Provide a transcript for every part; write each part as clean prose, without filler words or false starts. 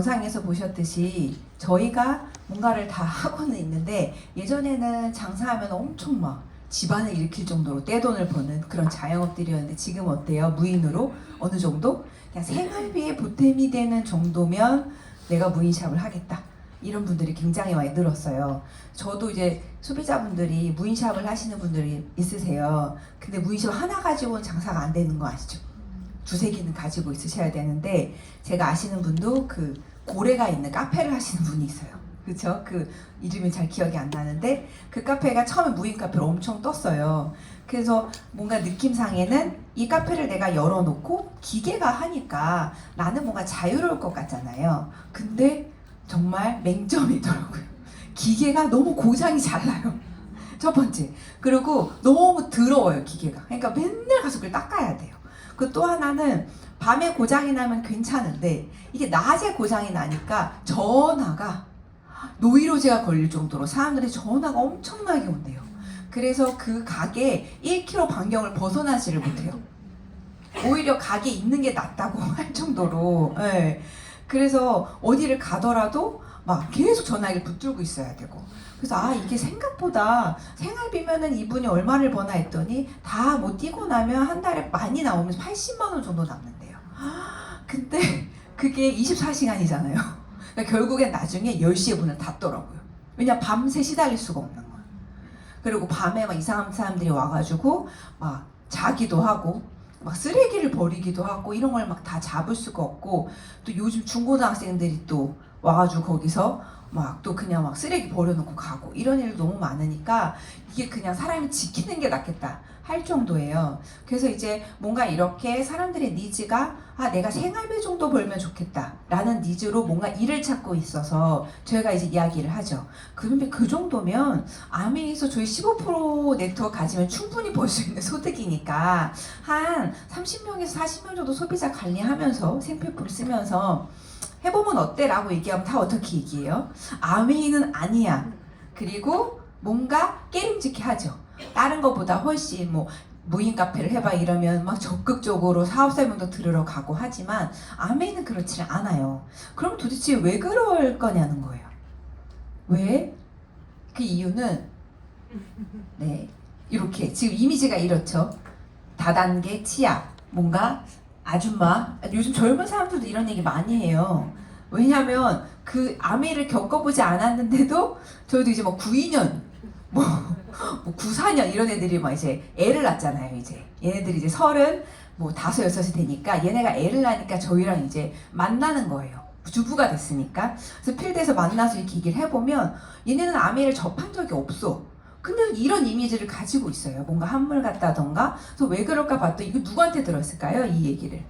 영상에서 보셨듯이 저희가 뭔가를 다 하고는 있는데 예전에는 장사하면 엄청 막 집안을 일으킬 정도로 떼돈을 버는 그런 자영업들이었는데 지금 어때요? 무인으로 어느 정도? 그냥 생활비에 보탬이 되는 정도면 내가 무인샵을 하겠다. 이런 분들이 굉장히 많이 늘었어요. 저도 이제 소비자분들이 무인샵을 하시는 분들이 있으세요. 근데 무인샵 하나 가지고는 장사가 안 되는 거 아시죠? 두세 개는 가지고 있으셔야 되는데 제가 아시는 분도 그 고래가 있는 카페를 하시는 분이 있어요. 그쵸? 그 이름이 잘 기억이 안 나는데 그 카페가 처음에 무인 카페로 엄청 떴어요. 그래서 뭔가 느낌상에는 이 카페를 내가 열어놓고 기계가 하니까 나는 뭔가 자유로울 것 같잖아요. 근데 정말 맹점이더라고요. 기계가 너무 고장이 잘 나요. 첫 번째. 그리고 너무 더러워요, 기계가. 그러니까 맨날 가서 그걸 닦아야 돼요. 그 또 하나는 밤에 고장이 나면 괜찮은데 이게 낮에 고장이 나니까 전화가 노이로제가 걸릴 정도로 사람들이 전화가 엄청나게 온대요. 그래서 그 가게 1km 반경을 벗어나지를 못해요. 오히려 가게에 있는 게 낫다고 할 정도로. 네. 그래서 어디를 가더라도 막 계속 전화기를 붙들고 있어야 되고. 그래서 이게 생각보다 생활비면은 이분이 얼마를 버나 했더니 다 뭐 뛰고 나면 한 달에 많이 나오면 80만 원 정도 남는데요. 근데 그게 24시간이잖아요. 그러니까 결국엔 나중에 10시에 문을 닫더라고요. 왜냐면 밤새 시달릴 수가 없는 거예요. 그리고 밤에 막 이상한 사람들이 와가지고 막 자기도 하고 막 쓰레기를 버리기도 하고 이런 걸 막 다 잡을 수가 없고 또 요즘 중고등학생들이 또 와가지고 거기서 막 또 그냥 막 쓰레기 버려놓고 가고 이런 일도 너무 많으니까 이게 그냥 사람이 지키는 게 낫겠다 할 정도예요. 그래서 이제 뭔가 이렇게 사람들의 니즈가 내가 생활비 정도 벌면 좋겠다 라는 니즈로 뭔가 일을 찾고 있어서 저희가 이제 이야기를 하죠. 그런데 그 정도면 아메에서 저희 15% 네트워크 가지면 충분히 벌 수 있는 소득이니까 한 30명에서 40명 정도 소비자 관리하면서 생필품을 쓰면서 해보면 어때? 라고 얘기하면 다 어떻게 얘기해요? 아메이는 아니야. 그리고 뭔가 깨름직해 하죠. 다른 것보다 훨씬 뭐 무인 카페를 해봐 이러면 막 적극적으로 사업 설명도 들으러 가고 하지만 아메이는 그렇지 않아요. 그럼 도대체 왜 그럴 거냐는 거예요. 왜? 그 이유는 이렇게 지금 이미지가 이렇죠. 다단계 치아 뭔가 아줌마, 요즘 젊은 사람들도 이런 얘기 많이 해요. 왜냐면 그 아메이를 겪어보지 않았는데도 저희도 이제 뭐 92년, 뭐 94년 이런 애들이 막 이제 애를 낳잖아요. 이제 얘네들이 이제 30, 뭐 5, 6이 되니까 얘네가 애를 낳으니까 저희랑 이제 만나는 거예요. 주부가 됐으니까. 그래서 필드에서 만나서 이렇게 얘기를 해보면 얘네는 아메이를 접한 적이 없어. 근데 이런 이미지를 가지고 있어요. 뭔가 한물 같다던가. 그래서 왜 그럴까 봤더니 이거 누구한테 들었을까요? 이 얘기를.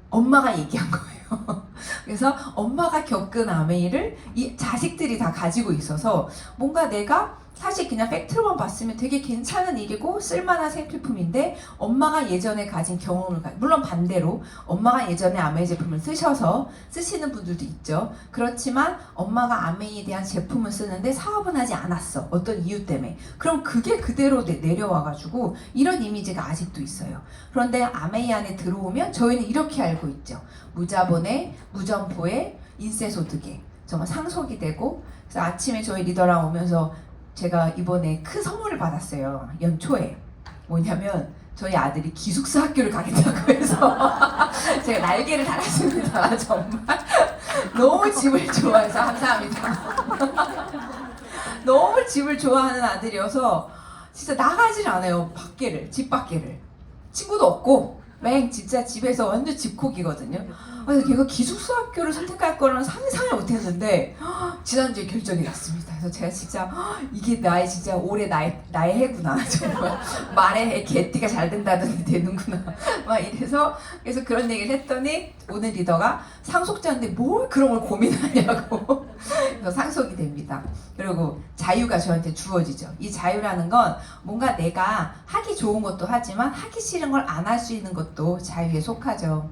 엄마가 얘기한 거예요. 그래서 엄마가 겪은 아메이를 이 자식들이 다 가지고 있어서 뭔가 내가 사실 그냥 팩트로만 봤으면 되게 괜찮은 일이고 쓸만한 생필품인데 엄마가 예전에 가진 경험을 물론 반대로 엄마가 예전에 아메이 제품을 쓰셔서 쓰시는 분들도 있죠. 그렇지만 엄마가 아메이에 대한 제품을 쓰는데 사업은 하지 않았어. 어떤 이유 때문에. 그럼 그게 그대로 내려와가지고 이런 이미지가 아직도 있어요. 그런데 아메이 안에 들어오면 저희는 이렇게 알고 있죠. 무자본에 무점포에 인세소득에 정말 상속이 되고. 그래서 아침에 저희 리더랑 오면서 제가 이번에 큰 선물을 받았어요. 연초에. 뭐냐면 저희 아들이 기숙사 학교를 가겠다고 해서 제가 날개를 달았습니다. 정말 너무 집을 좋아해서 감사합니다. 너무 집을 좋아하는 아들이어서 진짜 나가질 않아요. 집 밖에를. 친구도 없고 진짜 집에서 완전 집콕이거든요. 그래서 걔가 기숙사 학교를 선택할 거라는 상상을 못했는데 지난주에 결정이 났습니다. 그래서 제가 진짜 이게 나의 진짜 올해 나의 해구나. 정말 말에 개띠가 잘 된다더니 되는구나. 막 이래서 그래서 그런 얘기를 했더니 오늘 리더가 상속자인데 뭘 그런 걸 고민하냐고. 그래서 상속이 됩니다. 그리고 자유가 저한테 주어지죠. 이 자유라는 건 뭔가 내가 하기 좋은 것도 하지만 하기 싫은 걸 안 할 수 있는 것도 자유에 속하죠.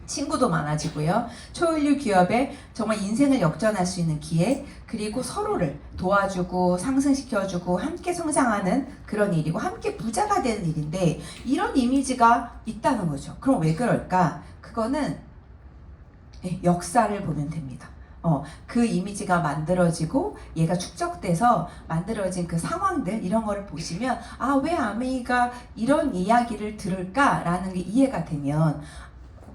친구도 많아지고요. 초일류 기업에 정말 인생을 역전할 수 있는 기회, 그리고 서로를 도와주고 상승시켜주고 함께 성장하는 그런 일이고 함께 부자가 되는 일인데 이런 이미지가 있다는 거죠. 그럼 왜 그럴까? 그거는 네, 역사를 보면 됩니다. 그 이미지가 만들어지고 얘가 축적돼서 만들어진 그 상황들 이런 거를 보시면 왜 아메이가 이런 이야기를 들을까라는 게 이해가 되면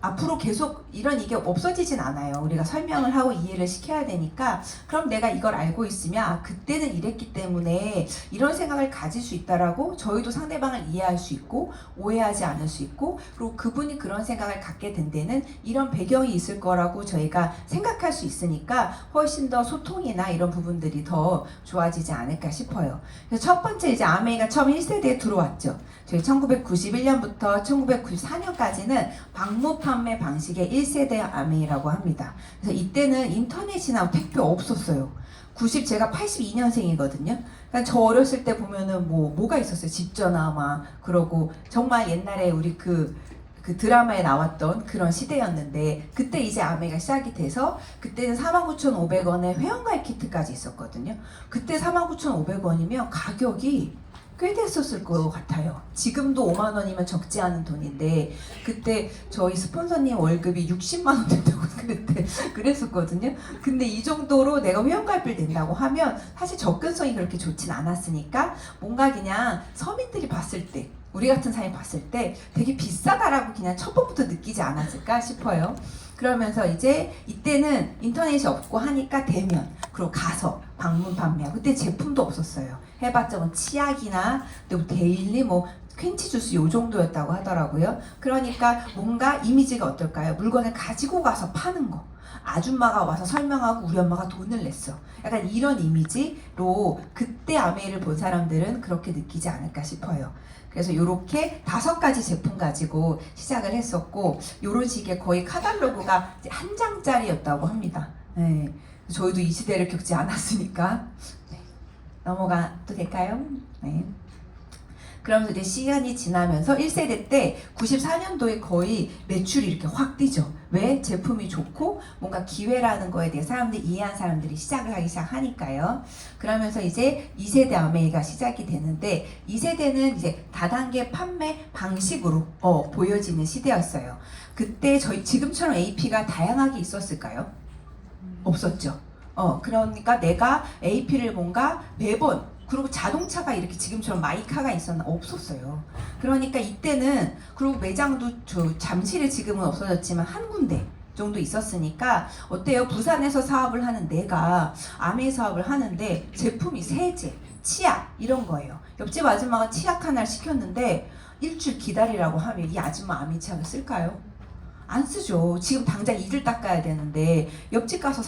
앞으로 계속 이런 이게 없어지진 않아요. 우리가 설명을 하고 이해를 시켜야 되니까 그럼 내가 이걸 알고 있으면 그때는 이랬기 때문에 이런 생각을 가질 수 있다라고 저희도 상대방을 이해할 수 있고 오해하지 않을 수 있고 그리고 그분이 그런 생각을 갖게 된 데는 이런 배경이 있을 거라고 저희가 생각할 수 있으니까 훨씬 더 소통이나 이런 부분들이 더 좋아지지 않을까 싶어요. 그래서 첫 번째 이제 아메이가 처음 1세대에 들어왔죠. 저희 1991년부터 1994년까지는 방문 판매 방식의 1세대 아메이라고 합니다. 그래서 이때는 인터넷이나 택배 없었어요. 제가 82년생이거든요. 그러니까 저 어렸을 때 보면은 뭐가 있었어요. 집전화 막 그러고 정말 옛날에 우리 그 드라마에 나왔던 그런 시대였는데 그때 이제 아메이가 시작이 돼서 그때는 49,500원에 회원가입 키트까지 있었거든요. 그때 49,500원이면 가격이 꽤 됐었을 것 같아요. 지금도 5만 원이면 적지 않은 돈인데 그때 저희 스폰서님 월급이 60만 원 된다고 그랬었거든요. 근데 이 정도로 내가 회원가입을 낸다고 하면 사실 접근성이 그렇게 좋진 않았으니까 뭔가 그냥 서민들이 봤을 때 우리 같은 사람이 봤을 때 되게 비싸다라고 그냥 첫 번부터 느끼지 않았을까 싶어요. 그러면서 이제 이때는 인터넷이 없고 하니까 대면 그리고 가서 방문 판매하고 그때 제품도 없었어요. 해봤자 뭐 치약이나 또 데일리 퀸치 주스 요 정도였다고 하더라고요. 그러니까 뭔가 이미지가 어떨까요? 물건을 가지고 가서 파는 거. 아줌마가 와서 설명하고 우리 엄마가 돈을 냈어. 약간 이런 이미지로 그때 아메이를 본 사람들은 그렇게 느끼지 않을까 싶어요. 그래서 이렇게 5가지 제품 가지고 시작을 했었고 이런 식의 거의 카탈로그가 한 장짜리였다고 합니다. 네. 저희도 이 시대를 겪지 않았으니까 네. 넘어가도 될까요? 네. 그러면서 이제 시간이 지나면서 1세대 때 94년도에 거의 매출이 이렇게 확 뛰죠. 왜? 제품이 좋고 뭔가 기회라는 거에 대해 사람들이 이해한 사람들이 시작을 하기 시작하니까요. 그러면서 이제 2세대 아메이가 시작이 되는데 2세대는 이제 다단계 판매 방식으로 보여지는 시대였어요. 그때 저희 지금처럼 AP가 다양하게 있었을까요? 없었죠. 그러니까 내가 AP를 뭔가 매번 그리고 자동차가 이렇게 지금처럼 마이카가 있었나? 없었어요. 그러니까 이때는 그리고 매장도 잠실에 지금은 없어졌지만 한 군데 정도 있었으니까 어때요? 부산에서 사업을 하는 내가 아메이 사업을 하는데 제품이 세제, 치약 이런 거예요. 옆집 아줌마가 치약 하나를 시켰는데 일주일 기다리라고 하면 이 아줌마 아메이 치약을 쓸까요? 안 쓰죠. 지금 당장 이를 닦아야 되는데 옆집 가서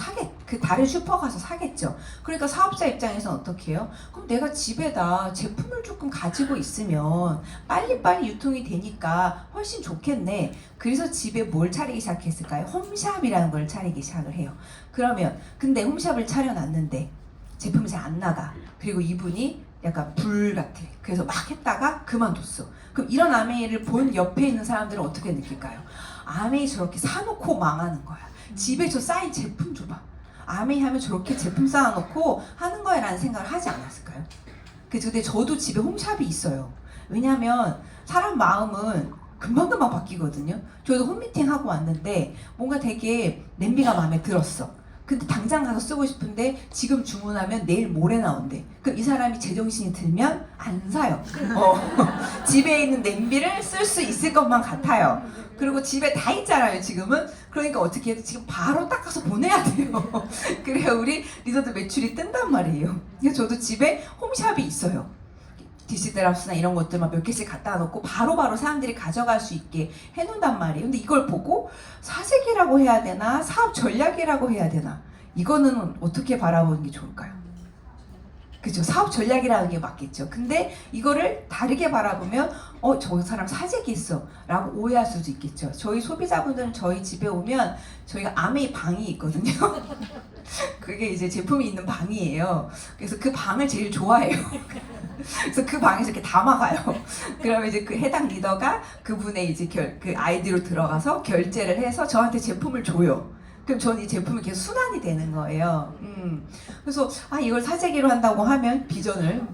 그 다른 슈퍼 가서 사겠죠. 그러니까 사업자 입장에서는 어떻게 해요? 그럼 내가 집에다 제품을 조금 가지고 있으면 빨리빨리 유통이 되니까 훨씬 좋겠네. 그래서 집에 뭘 차리기 시작했을까요? 홈샵이라는 걸 차리기 시작을 해요. 그러면 근데 홈샵을 차려놨는데 제품이 잘 안 나가. 그리고 이분이 약간 불 같아. 그래서 막 했다가 그만뒀어. 그럼 이런 아메이를 본 옆에 있는 사람들은 어떻게 느낄까요? 아메이 저렇게 사놓고 망하는 거야. 집에 저 쌓인 제품 줘봐. 아메이 하면 저렇게 제품 쌓아놓고 하는 거야 라는 생각을 하지 않았을까요? 근데 저도 집에 홈샵이 있어요. 왜냐면 사람 마음은 금방금방 바뀌거든요. 저도 홈미팅 하고 왔는데 뭔가 되게 냄비가 마음에 들었어. 근데 당장 가서 쓰고 싶은데 지금 주문하면 내일 모레 나온대. 그럼 이 사람이 제정신이 들면 안 사요. 집에 있는 냄비를 쓸 수 있을 것만 같아요. 그리고 집에 다 있잖아요 지금은. 그러니까 어떻게 해도 지금 바로 닦아서 보내야 돼요. 그래야 우리 리더들 매출이 뜬단 말이에요. 그래서 저도 집에 홈샵이 있어요. 디시드랍스나 이런 것들만 몇 개씩 갖다 놓고 바로바로 사람들이 가져갈 수 있게 해놓는단 말이에요. 근데 이걸 보고 사재기라고 해야 되나 사업 전략이라고 해야 되나 이거는 어떻게 바라보는 게 좋을까요? 그죠? 사업 전략이라는 게 맞겠죠. 근데 이거를 다르게 바라보면 저 사람 사재기 있어 라고 오해할 수도 있겠죠. 저희 소비자분들은 저희 집에 오면 저희가 아메이 방이 있거든요. 그게 이제 제품이 있는 방이에요. 그래서 그 방을 제일 좋아해요. 그래서 그 방에서 이렇게 담아가요. 그러면 이제 그 해당 리더가 그분의 이제 그 아이디로 들어가서 결제를 해서 저한테 제품을 줘요. 그럼 저는 이 제품이 계속 순환이 되는 거예요. 그래서 이걸 사재기로 한다고 하면 비전을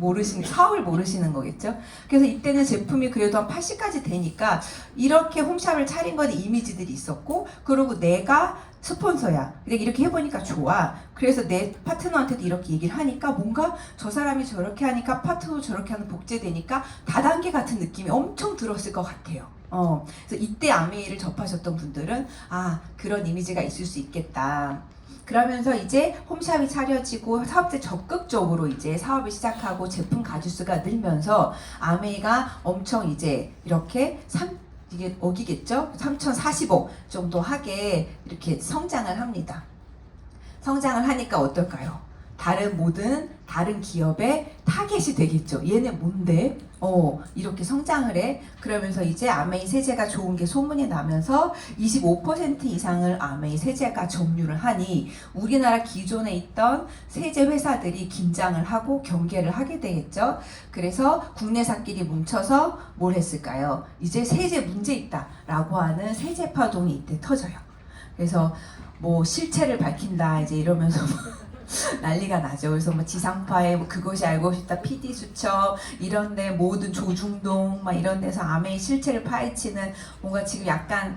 사업을 모르시는 거겠죠. 그래서 이때는 제품이 그래도 한 80까지 되니까 이렇게 홈샵을 차린 건 이미지들이 있었고 그리고 내가 스폰서야. 근데 이렇게 해보니까 좋아. 그래서 내 파트너한테도 이렇게 얘기를 하니까 뭔가 저 사람이 저렇게 하니까 파트너 저렇게 하는 복제되니까 다단계 같은 느낌이 엄청 들었을 것 같아요. 그래서 이때 아메이를 접하셨던 분들은 아, 그런 이미지가 있을 수 있겠다. 그러면서 이제 홈샵이 차려지고 사업자 적극적으로 이제 사업을 시작하고 제품 가짓수가 늘면서 아메이가 엄청 이제 이렇게 이게 억이겠죠? 3,040억 정도 하게 이렇게 성장을 합니다. 성장을 하니까 어떨까요? 다른 기업의 타겟이 되겠죠. 얘네 뭔데? 이렇게 성장을 해. 그러면서 이제 아메이 세제가 좋은 게 소문이 나면서 25% 이상을 아메이 세제가 점유를 하니 우리나라 기존에 있던 세제 회사들이 긴장을 하고 경계를 하게 되겠죠. 그래서 국내사끼리 뭉쳐서 뭘 했을까요? 이제 세제 문제 있다라고 하는 세제 파동이 이때 터져요. 그래서 뭐 실체를 밝힌다 이제 이러면서 난리가 나죠. 그래서 뭐 지상파에 뭐 그것이 알고 싶다, PD수첩 이런데 모든 조중동 막 이런 데서 아메이 실체를 파헤치는 뭔가 지금 약간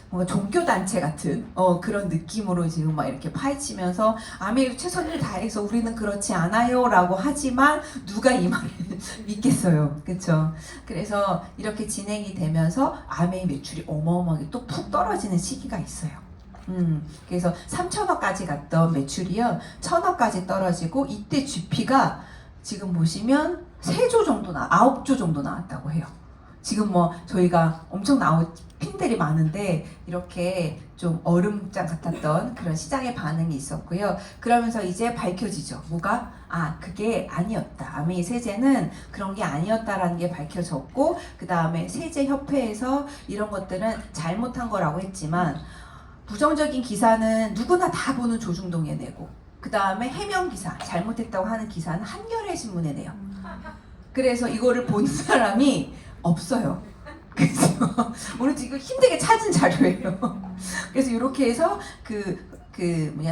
뭔가 종교단체 같은 그런 느낌으로 지금 막 이렇게 파헤치면서 아메이 최선을 다해서 우리는 그렇지 않아요 라고 하지만 누가 이 말을 믿겠어요. 그쵸? 그래서 이렇게 진행이 되면서 아메이 매출이 어마어마하게 또 푹 떨어지는 시기가 있어요. 그래서 3천억까지 갔던 매출이요 1,000억까지 떨어지고 이때 GP가 지금 보시면 3조 정도 9조 정도 나왔다고 해요. 지금 뭐 저희가 엄청 핀들이 많은데 이렇게 좀 얼음장 같았던 그런 시장의 반응이 있었고요. 그러면서 이제 밝혀지죠. 뭐가? 그게 아니었다. 아메이 세제는 그런 게 아니었다라는 게 밝혀졌고 그 다음에 세제협회에서 이런 것들은 잘못한 거라고 했지만 부정적인 기사는 누구나 다 보는 조중동에 내고 그 다음에 해명 기사, 잘못했다고 하는 기사는 한겨레 신문에 내요. 그래서 이거를 본 사람이 없어요. 그래서 오늘 지금 힘들게 찾은 자료예요. 그래서 이렇게 해서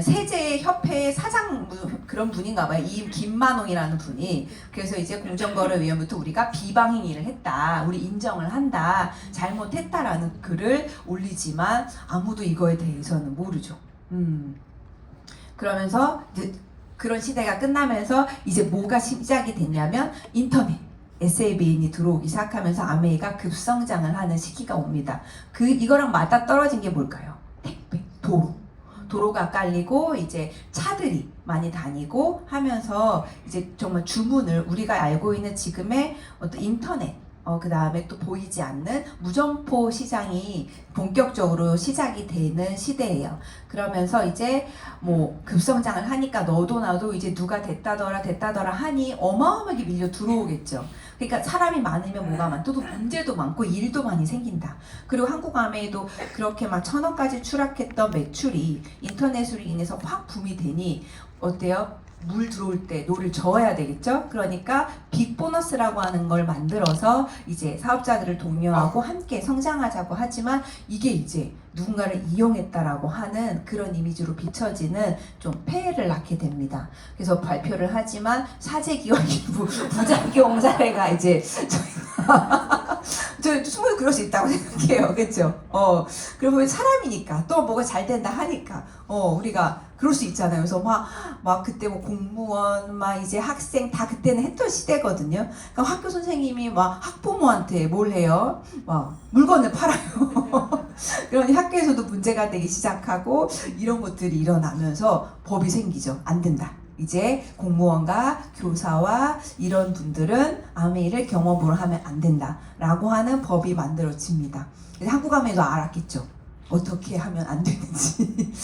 세제협회 사장 그런 분인가 봐요. 이 김만홍이라는 분이. 그래서 이제 공정거래위원부터 우리가 비방행위를 했다. 우리 인정을 한다. 잘못했다라는 글을 올리지만 아무도 이거에 대해서는 모르죠. 그러면서 이제 그런 시대가 끝나면서 이제 뭐가 시작이 됐냐면 인터넷. SABN이 들어오기 시작하면서 아메이가 급성장을 하는 시기가 옵니다. 이거랑 맞아 떨어진 게 뭘까요? 택배, 도로가 깔리고 이제 차들이 많이 다니고 하면서 이제 정말 주문을 우리가 알고 있는 지금의 어떤 인터넷 그 다음에 또 보이지 않는 무점포 시장이 본격적으로 시작이 되는 시대예요. 그러면서 이제 뭐 급성장을 하니까 너도 나도 이제 누가 됐다더라 하니 어마어마하게 밀려 들어오겠죠. 그러니까 사람이 많으면 뭐가 많고 또 문제도 많고 일도 많이 생긴다. 그리고 한국 아메이도 그렇게 막 1,000억까지 추락했던 매출이 인터넷으로 인해서 확 붐이 되니 어때요? 물 들어올 때 노를 저어야 되겠죠? 그러니까 빅 보너스라고 하는 걸 만들어서 이제 사업자들을 독려하고 함께 성장하자고 하지만 이게 이제 누군가를 이용했다라고 하는 그런 이미지로 비춰지는 좀 폐해를 낳게 됩니다. 그래서 발표를 하지만 사재기업부 부작용 사례가 이제 저희 충분히 그럴 수 있다고 생각해요. 그렇죠? 그러면 사람이니까 또 뭐가 잘 된다 하니까 우리가 그럴 수 있잖아요. 그래서 막 그때 뭐 공무원, 막 이제 학생 다 그때는 했던 시대거든요. 그러니까 학교 선생님이 막 학부모한테 뭘 해요? 막 물건을 팔아요. 그러니 학교에서도 문제가 되기 시작하고 이런 것들이 일어나면서 법이 생기죠. 안 된다. 이제 공무원과 교사와 이런 분들은 아메이를 경험으로 하면 안 된다라고 하는 법이 만들어집니다. 한국 아메이도 알았겠죠. 어떻게 하면 안 되는지.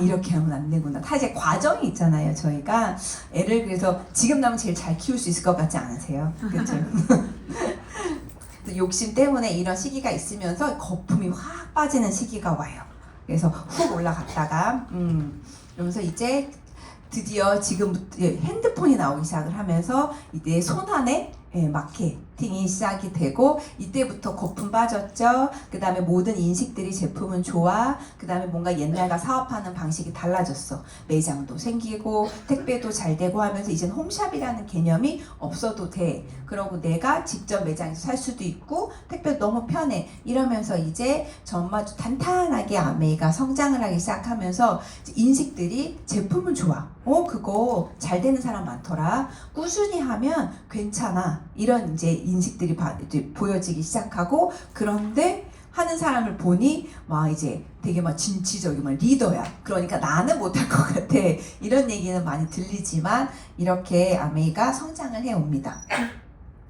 이렇게 하면 안 되구나. 다 이제 과정이 있잖아요. 저희가 애를 그래서 지금 나면 제일 잘 키울 수 있을 것 같지 않으세요? 그렇죠? 욕심 때문에 이런 시기가 있으면서 거품이 확 빠지는 시기가 와요. 그래서 훅 올라갔다가 그러면서 이제 드디어 지금부터 핸드폰이 나오기 시작을 하면서 내 손안에 마케팅이 시작이 되고 이때부터 거품 빠졌죠. 그 다음에 모든 인식들이 제품은 좋아. 그 다음에 뭔가 옛날과 사업하는 방식이 달라졌어. 매장도 생기고 택배도 잘 되고 하면서 이젠 홈샵이라는 개념이 없어도 돼. 그러고 내가 직접 매장에서 살 수도 있고 택배도 너무 편해. 이러면서 이제 전마주 탄탄하게 아메이가 성장을 하기 시작하면서 인식들이 제품은 좋아. 그거 잘 되는 사람 많더라. 꾸준히 하면 괜찮아. 이런 이제 인식들이 이제 보여지기 시작하고, 그런데 하는 사람을 보니 막 이제 되게 막 진취적이고 막 리더야. 그러니까 나는 못할 것 같아. 이런 얘기는 많이 들리지만 이렇게 아메이가 성장을 해옵니다.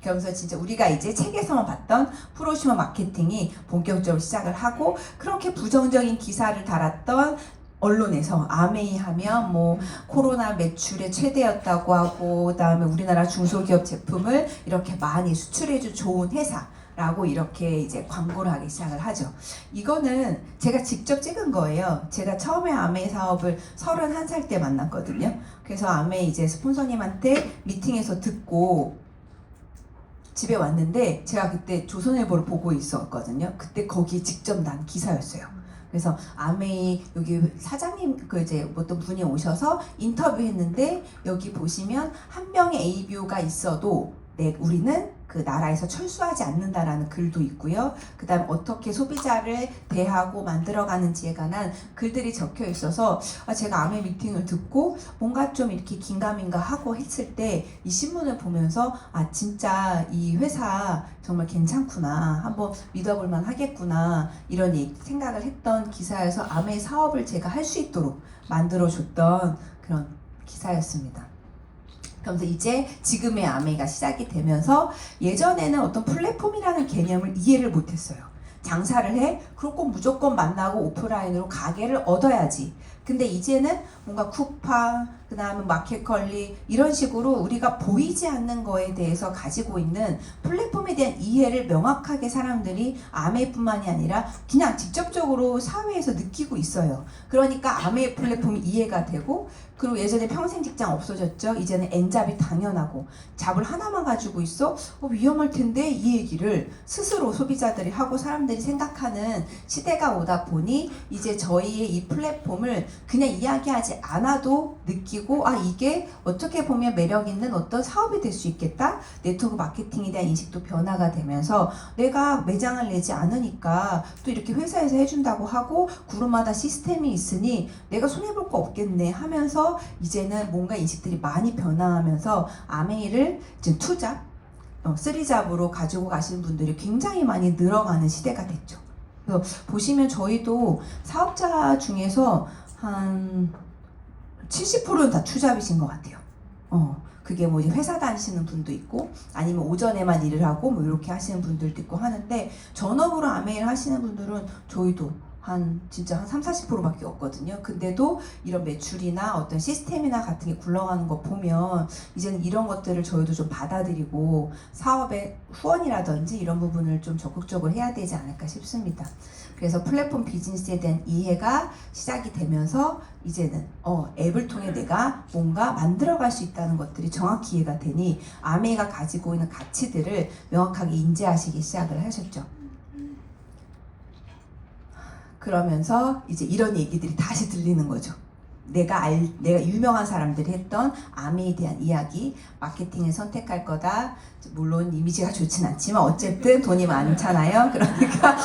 그러면서 진짜 우리가 이제 책에서만 봤던 프로슈머 마케팅이 본격적으로 시작을 하고, 그렇게 부정적인 기사를 달았던 언론에서 아메이 하면 뭐 코로나 매출의 최대였다고 하고, 그다음에 우리나라 중소기업 제품을 이렇게 많이 수출해준 좋은 회사라고 이렇게 이제 광고를 하기 시작을 하죠. 이거는 제가 직접 찍은 거예요. 제가 처음에 아메이 사업을 31살 때 만났거든요. 그래서 아메이 이제 스폰서님한테 미팅에서 듣고 집에 왔는데, 제가 그때 조선일보를 보고 있었거든요. 그때 거기 직접 난 기사였어요. 그래서 아메이 여기 사장님 그 이제 어떤 분이 오셔서 인터뷰했는데, 여기 보시면 한 명의 ABO가 있어도 우리는 그 나라에서 철수하지 않는다라는 글도 있고요. 그 다음 어떻게 소비자를 대하고 만들어가는지에 관한 글들이 적혀 있어서 제가 아메 미팅을 듣고 뭔가 좀 이렇게 긴가민가 하고 했을 때 이 신문을 보면서 진짜 이 회사 정말 괜찮구나, 한번 믿어볼만 하겠구나, 이런 생각을 했던 기사여서 아메 사업을 제가 할 수 있도록 만들어줬던 그런 기사였습니다. 그러면서 이제 지금의 아메이가 시작이 되면서, 예전에는 어떤 플랫폼이라는 개념을 이해를 못했어요. 장사를 해? 그럼 꼭 무조건 만나고 오프라인으로 가게를 얻어야지. 근데 이제는 뭔가 쿠팡, 그 다음에 마켓컬리 이런 식으로 우리가 보이지 않는 거에 대해서 가지고 있는 플랫폼에 대한 이해를 명확하게 사람들이 아메이뿐만이 아니라 그냥 직접적으로 사회에서 느끼고 있어요. 그러니까 아메이 플랫폼이 이해가 되고, 그리고 예전에 평생 직장 없어졌죠. 이제는 N잡이 당연하고, 잡을 하나만 가지고 있어? 위험할 텐데, 이 얘기를 스스로 소비자들이 하고 사람들이 생각하는 시대가 오다 보니 이제 저희의 이 플랫폼을 그냥 이야기하지 않아도 느끼고, 이게 어떻게 보면 매력 있는 어떤 사업이 될 수 있겠다. 네트워크 마케팅에 대한 인식도 변화가 되면서, 내가 매장을 내지 않으니까 또 이렇게 회사에서 해준다고 하고 그룹마다 시스템이 있으니 내가 손해볼 거 없겠네 하면서 이제는 뭔가 인식들이 많이 변화하면서 아메이를 이제 투잡, 쓰리잡으로 가지고 가시는 분들이 굉장히 많이 늘어가는 시대가 됐죠. 그래서 보시면 저희도 사업자 중에서 한 70%는 다 투잡이신 것 같아요. 그게 뭐 이제 회사 다니시는 분도 있고, 아니면 오전에만 일을 하고 뭐 이렇게 하시는 분들도 있고 하는데, 전업으로 아메이를 하시는 분들은 저희도 진짜 한 30-40%밖에 없거든요. 근데도 이런 매출이나 어떤 시스템이나 같은 게 굴러가는 거 보면 이제는 이런 것들을 저희도 좀 받아들이고 사업의 후원이라든지 이런 부분을 좀 적극적으로 해야 되지 않을까 싶습니다. 그래서 플랫폼 비즈니스에 대한 이해가 시작이 되면서 이제는 앱을 통해 내가 뭔가 만들어갈 수 있다는 것들이 정확히 이해가 되니 아메이가 가지고 있는 가치들을 명확하게 인지하시기 시작을 하셨죠. 그러면서 이제 이런 얘기들이 다시 들리는 거죠. 내가 유명한 사람들이 했던 아메이에 대한 이야기, 마케팅을 선택할 거다. 물론 이미지가 좋진 않지만 어쨌든 돈이 많잖아요. 그러니까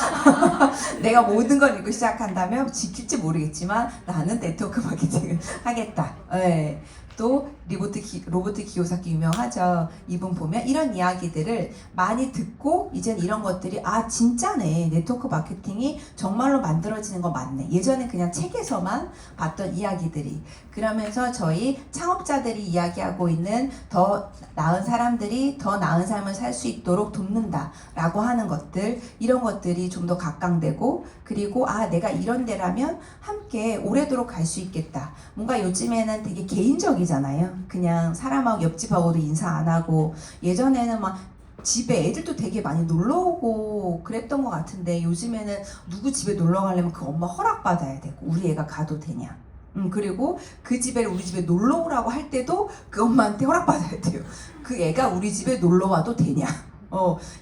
내가 모든 걸 읽고 시작한다면 지킬지 모르겠지만 나는 네트워크 마케팅을 하겠다. 네. 또 로버트 기요사키 유명하죠. 이분 보면 이런 이야기들을 많이 듣고 이제는 이런 것들이 진짜네, 네트워크 마케팅이 정말로 만들어지는 거 맞네. 예전에 그냥 책에서만 봤던 이야기들이, 그러면서 저희 창업자들이 이야기하고 있는 더 나은 사람들이 더 나은 삶을 살 수 있도록 돕는다 라고 하는 것들, 이런 것들이 좀 더 각광되고, 그리고 내가 이런 데라면 함께 오래도록 갈 수 있겠다. 뭔가 요즘에는 되게 개인적이잖아요. 그냥 사람하고 옆집하고도 인사 안 하고, 예전에는 막 집에 애들도 되게 많이 놀러 오고 그랬던 것 같은데, 요즘에는 누구 집에 놀러 가려면 그 엄마 허락 받아야 되고, 우리 애가 가도 되냐, 그리고 그 집에 우리 집에 놀러 오라고 할 때도 그 엄마한테 허락받아야 돼요. 그 애가 우리 집에 놀러 와도 되냐?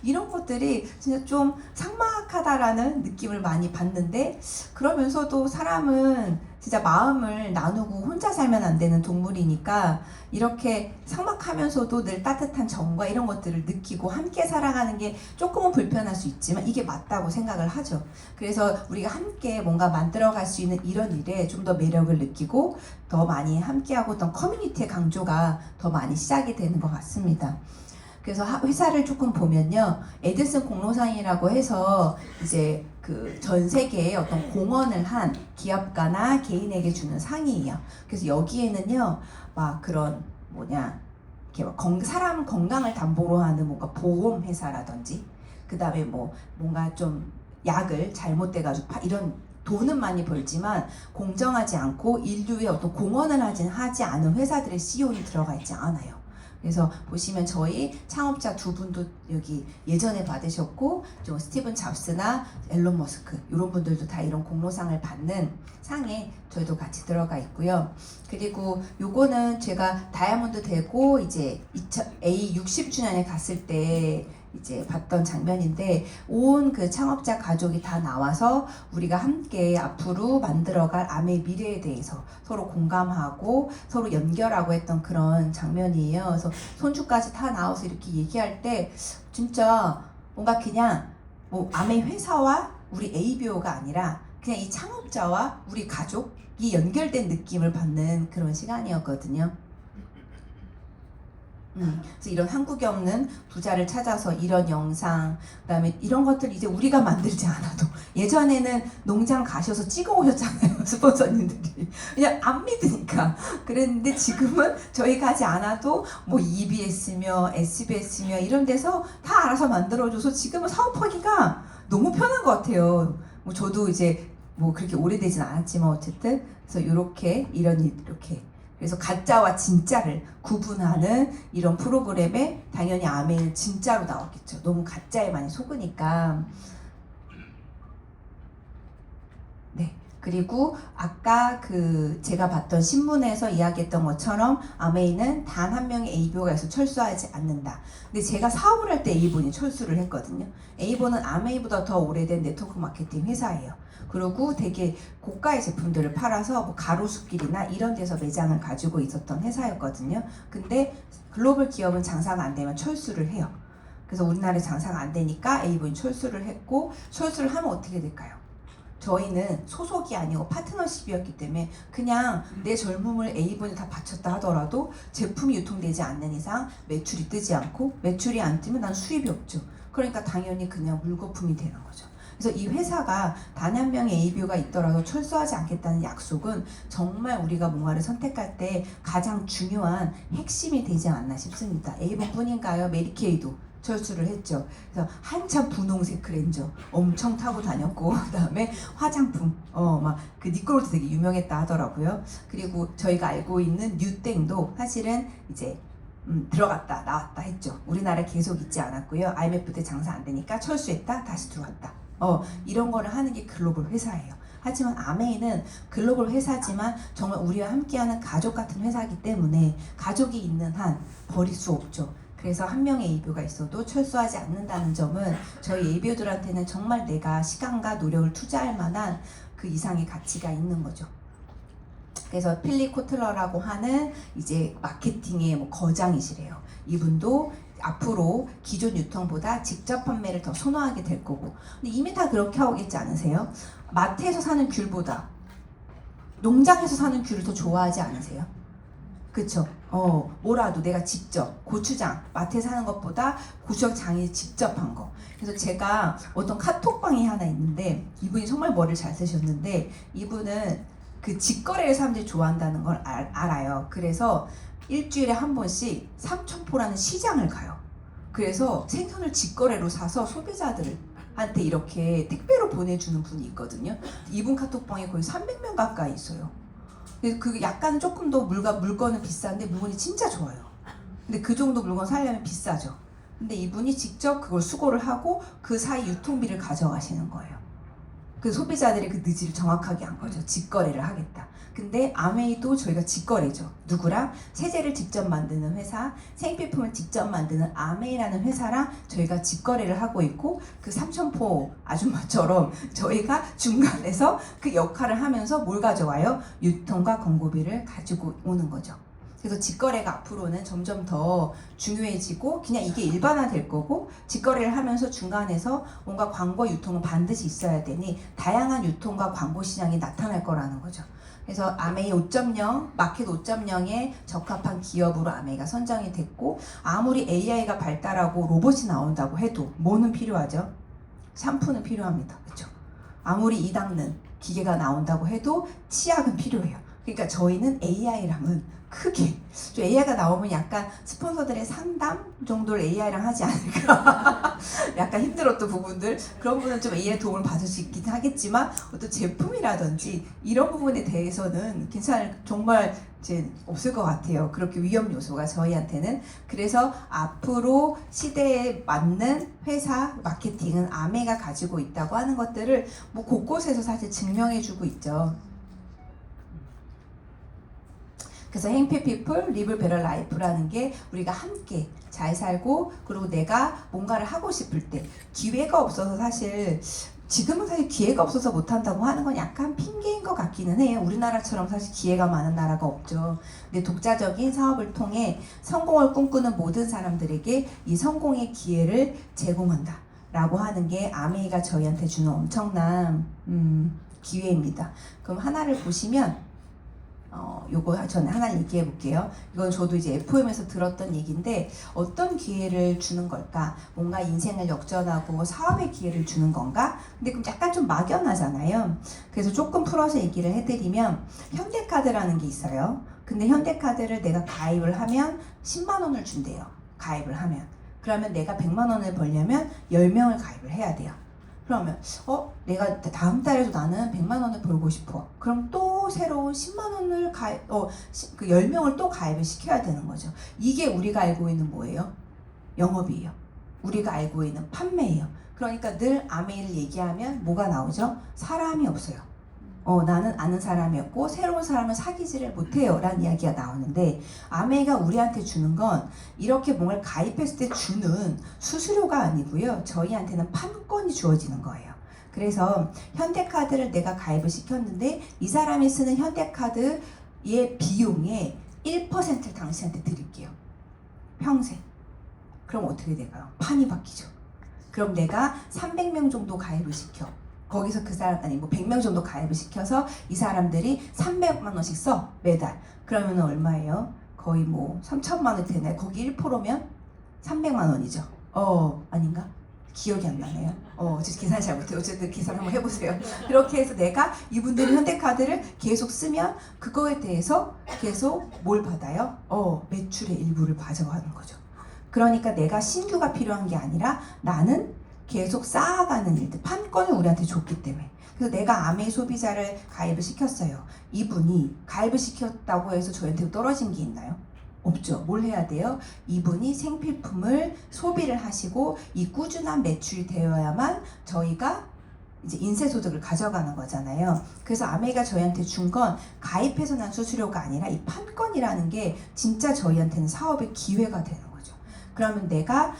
이런 것들이 진짜 좀 삭막하다라는 느낌을 많이 받는데, 그러면서도 사람은 진짜 마음을 나누고 혼자 살면 안 되는 동물이니까 이렇게 삭막하면서도 늘 따뜻한 정과 이런 것들을 느끼고 함께 살아가는 게 조금은 불편할 수 있지만 이게 맞다고 생각을 하죠. 그래서 우리가 함께 뭔가 만들어갈 수 있는 이런 일에 좀 더 매력을 느끼고 더 많이 함께하고 어떤 커뮤니티의 강조가 더 많이 시작이 되는 것 같습니다. 그래서 회사를 조금 보면요, 에디슨 공로상이라고 해서 이제 그 전 세계에 어떤 공헌을 한 기업가나 개인에게 주는 상이에요. 그래서 여기에는요, 막 그런 이렇게 막 사람 건강을 담보로 하는 뭔가 보험 회사라든지, 그 다음에 뭔가 좀 약을 잘못돼가지고 이런 돈은 많이 벌지만 공정하지 않고 인류에 어떤 공헌을 하지 않은 회사들의 CEO는 들어가 있지 않아요. 그래서 보시면 저희 창업자 두 분도 여기 예전에 받으셨고, 좀 스티븐 잡스나 앨런 머스크 이런 분들도 다 이런 공로상을 받는 상에 저희도 같이 들어가 있고요. 그리고 요거는 제가 다이아몬드 되고 이제 A 60주년에 갔을 때 이제 봤던 장면인데, 온 그 창업자 가족이 다 나와서 우리가 함께 앞으로 만들어갈 암의 미래에 대해서 서로 공감하고 서로 연결하고 했던 그런 장면이에요. 그래서 손주까지 다 나와서 이렇게 얘기할 때 진짜 뭔가 그냥 암의 회사와 우리 ABO가 아니라 그냥 이 창업자와 우리 가족이 연결된 느낌을 받는 그런 시간이었거든요. 그래서 이런 한국에 없는 부자를 찾아서 이런 영상, 그다음에 이런 것들 이제 우리가 만들지 않아도, 예전에는 농장 가셔서 찍어 오셨잖아요, 스폰서님들이. 그냥 안 믿으니까 그랬는데, 지금은 저희 가지 않아도 EBS며 SBS며 이런 데서 다 알아서 만들어줘서 지금은 사업하기가 너무 편한 것 같아요. 저도 이제 그렇게 오래되진 않았지만 어쨌든, 그래서 이렇게 그래서 가짜와 진짜를 구분하는 이런 프로그램에 당연히 아메이는 진짜로 나왔겠죠. 너무 가짜에 많이 속으니까. 네. 그리고 아까 제가 봤던 신문에서 이야기했던 것처럼 아메이는 단 한 명의 A본가 있어 철수하지 않는다. 근데 제가 사업을 할 때 A본이 철수를 했거든요. A본은 아메이보다 더 오래된 네트워크 마케팅 회사예요. 그리고 되게 고가의 제품들을 팔아서 가로수길이나 이런 데서 매장을 가지고 있었던 회사였거든요. 근데 글로벌 기업은 장사가 안 되면 철수를 해요. 그래서 우리나라에 장사가 안 되니까 A본이 철수를 했고, 철수를 하면 어떻게 될까요? 저희는 소속이 아니고 파트너십이었기 때문에 그냥 내 젊음을 A본에 다 바쳤다 하더라도 제품이 유통되지 않는 이상 매출이 뜨지 않고, 매출이 안 뜨면 난 수입이 없죠. 그러니까 당연히 그냥 물거품이 되는 거죠. 그래서 이 회사가 단 한 명의 ABO가 있더라도 철수하지 않겠다는 약속은 정말 우리가 뭔가를 선택할 때 가장 중요한 핵심이 되지 않나 싶습니다. A본 뿐인가요? 메리케이도 철수를 했죠. 그래서 한참 분홍색 그랜저 엄청 타고 다녔고, 그다음에 화장품 막 그 니콜도 되게 유명했다 하더라고요. 그리고 저희가 알고 있는 뉴땡도 사실은 이제 들어갔다 나왔다 했죠. 우리나라에 계속 있지 않았고요. IMF 때 장사 안 되니까 철수했다 다시 들어왔다. 이런 거를 하는 게 글로벌 회사예요. 하지만 아메이는 글로벌 회사지만 정말 우리와 함께하는 가족 같은 회사이기 때문에 가족이 있는 한 버릴 수 없죠. 그래서 한 명의 ABO가 있어도 철수하지 않는다는 점은 저희 ABO들한테는 정말 내가 시간과 노력을 투자할 만한 그 이상의 가치가 있는 거죠. 그래서 필립 코틀러라고 하는 이제 마케팅의 거장이시래요. 이분도 앞으로 기존 유통보다 직접 판매를 더 선호하게 될 거고, 근데 이미 다 그렇게 하고 있지 않으세요? 마트에서 사는 귤보다 농장에서 사는 귤을 더 좋아하지 않으세요? 그쵸? 뭐라도 내가 직접 고추장 마트에서 사는 것보다 고추장이 직접 한 거. 그래서 제가 어떤 카톡방이 하나 있는데, 이분이 정말 머리를 잘 쓰셨는데, 이분은 그 직거래를 사람들이 좋아한다는 걸 알아요. 그래서 일주일에 한 번씩 삼천포라는 시장을 가요. 그래서 생선을 직거래로 사서 소비자들한테 이렇게 택배로 보내주는 분이 있거든요. 이분 카톡방에 거의 300명 가까이 있어요. 그 약간 조금 더 물건은 비싼데 물건이 진짜 좋아요. 근데 그 정도 물건 사려면 비싸죠. 근데 이분이 직접 그걸 수거를 하고 그 사이 유통비를 가져가시는 거예요. 그 소비자들의 그 니즈를 정확하게 한 거죠. 직거래를 하겠다. 근데 아메이도 저희가 직거래죠. 누구랑? 세제를 직접 만드는 회사, 생필품을 직접 만드는 아메이라는 회사랑 저희가 직거래를 하고 있고, 그 삼천포 아줌마처럼 저희가 중간에서 그 역할을 하면서 뭘 가져와요? 유통과 광고비를 가지고 오는 거죠. 그래서 직거래가 앞으로는 점점 더 중요해지고 그냥 이게 일반화될 거고, 직거래를 하면서 중간에서 뭔가 광고 유통은 반드시 있어야 되니 다양한 유통과 광고 시장이 나타날 거라는 거죠. 그래서 아메이 5.0, 마켓 5.0에 적합한 기업으로 아메이가 선정이 됐고, 아무리 AI가 발달하고 로봇이 나온다고 해도 뭐는 필요하죠? 샴푸는 필요합니다. 그렇죠? 아무리 이 닦는 기계가 나온다고 해도 치약은 필요해요. 그러니까 저희는 AI랑은 크게 AI가 나오면 약간 스폰서들의 상담 정도를 AI랑 하지 않을까. 약간 힘들었던 부분들, 그런 부분은 좀 AI의 도움을 받을 수 있긴 하겠지만 어떤 제품이라든지 이런 부분에 대해서는 괜찮을, 정말 이제 없을 것 같아요. 그렇게 위험 요소가 저희한테는. 그래서 앞으로 시대에 맞는 회사 마케팅은 아메가 가지고 있다고 하는 것들을 뭐 곳곳에서 사실 증명해주고 있죠. 그래서 행피피플 리브 베러 라이프라는 게 우리가 함께 잘 살고, 그리고 내가 뭔가를 하고 싶을 때 기회가 없어서, 사실 지금은 사실 기회가 없어서 못한다고 하는 건 약간 핑계인 것 같기는 해요. 우리나라처럼 사실 기회가 많은 나라가 없죠. 근데 독자적인 사업을 통해 성공을 꿈꾸는 모든 사람들에게 이 성공의 기회를 제공한다 라고 하는 게 아메이가 저희한테 주는 엄청난 기회입니다. 그럼 하나를 보시면 요거 저는 하나 얘기해 볼게요. 이건 저도 이제 FOM에서 들었던 얘기인데, 어떤 기회를 주는 걸까? 뭔가 인생을 역전하고 사업의 기회를 주는 건가? 근데 그럼 약간 좀 막연하잖아요. 그래서 조금 풀어서 얘기를 해드리면, 현대카드라는 게 있어요. 근데 현대카드를 내가 가입을 하면 10만 원을 준대요. 가입을 하면. 그러면 내가 100만 원을 벌려면 10명을 가입을 해야 돼요. 그러면 내가 다음 달에도 나는 100만 원을 벌고 싶어. 그럼 또 새로운 10만 원을 그 10명을 또 가입을 시켜야 되는 거죠. 이게 우리가 알고 있는 뭐예요? 영업이에요. 우리가 알고 있는 판매예요. 그러니까 늘 아메이를 얘기하면 뭐가 나오죠? 사람이 없어요. 나는 아는 사람이었고 새로운 사람을 사귀지를 못해요 라는 이야기가 나오는데, 아메이가 우리한테 주는 건 이렇게 뭔가를 가입했을 때 주는 수수료가 아니고요, 저희한테는 판권이 주어지는 거예요. 그래서 현대카드를 내가 가입을 시켰는데 이 사람이 쓰는 현대카드의 비용의 1%를 당신한테 드릴게요. 평생. 그럼 어떻게 될까요? 판이 바뀌죠. 그럼 내가 300명 정도 가입을 시켜. 거기서 그 사람, 아니 뭐 100명 정도 가입을 시켜서 이 사람들이 300만 원씩 써 매달. 그러면 얼마예요? 거의 뭐 3천만 원 되네. 거기 1%면 300만 원이죠. 아닌가? 기억이 안 나네요. 저 계산 잘 못해요. 어쨌든 계산 한번 해보세요. 그렇게 해서 내가 이분들이 현대카드를 계속 쓰면 그거에 대해서 계속 뭘 받아요? 매출의 일부를 가져가는 거죠. 그러니까 내가 신규가 필요한 게 아니라 나는 계속 쌓아가는 일들, 판권을 우리한테 줬기 때문에. 그래서 내가 아메이 소비자를 가입을 시켰어요. 이분이 가입을 시켰다고 해서 저희한테 떨어진 게 있나요? 없죠. 뭘 해야 돼요? 이분이 생필품을 소비를 하시고 이 꾸준한 매출이 되어야만 저희가 이제 인쇄소득을 가져가는 거잖아요. 그래서 아메이가 저희한테 준 건 가입해서 난 수수료가 아니라 이 판권이라는 게 진짜 저희한테는 사업의 기회가 되는 거죠. 그러면 내가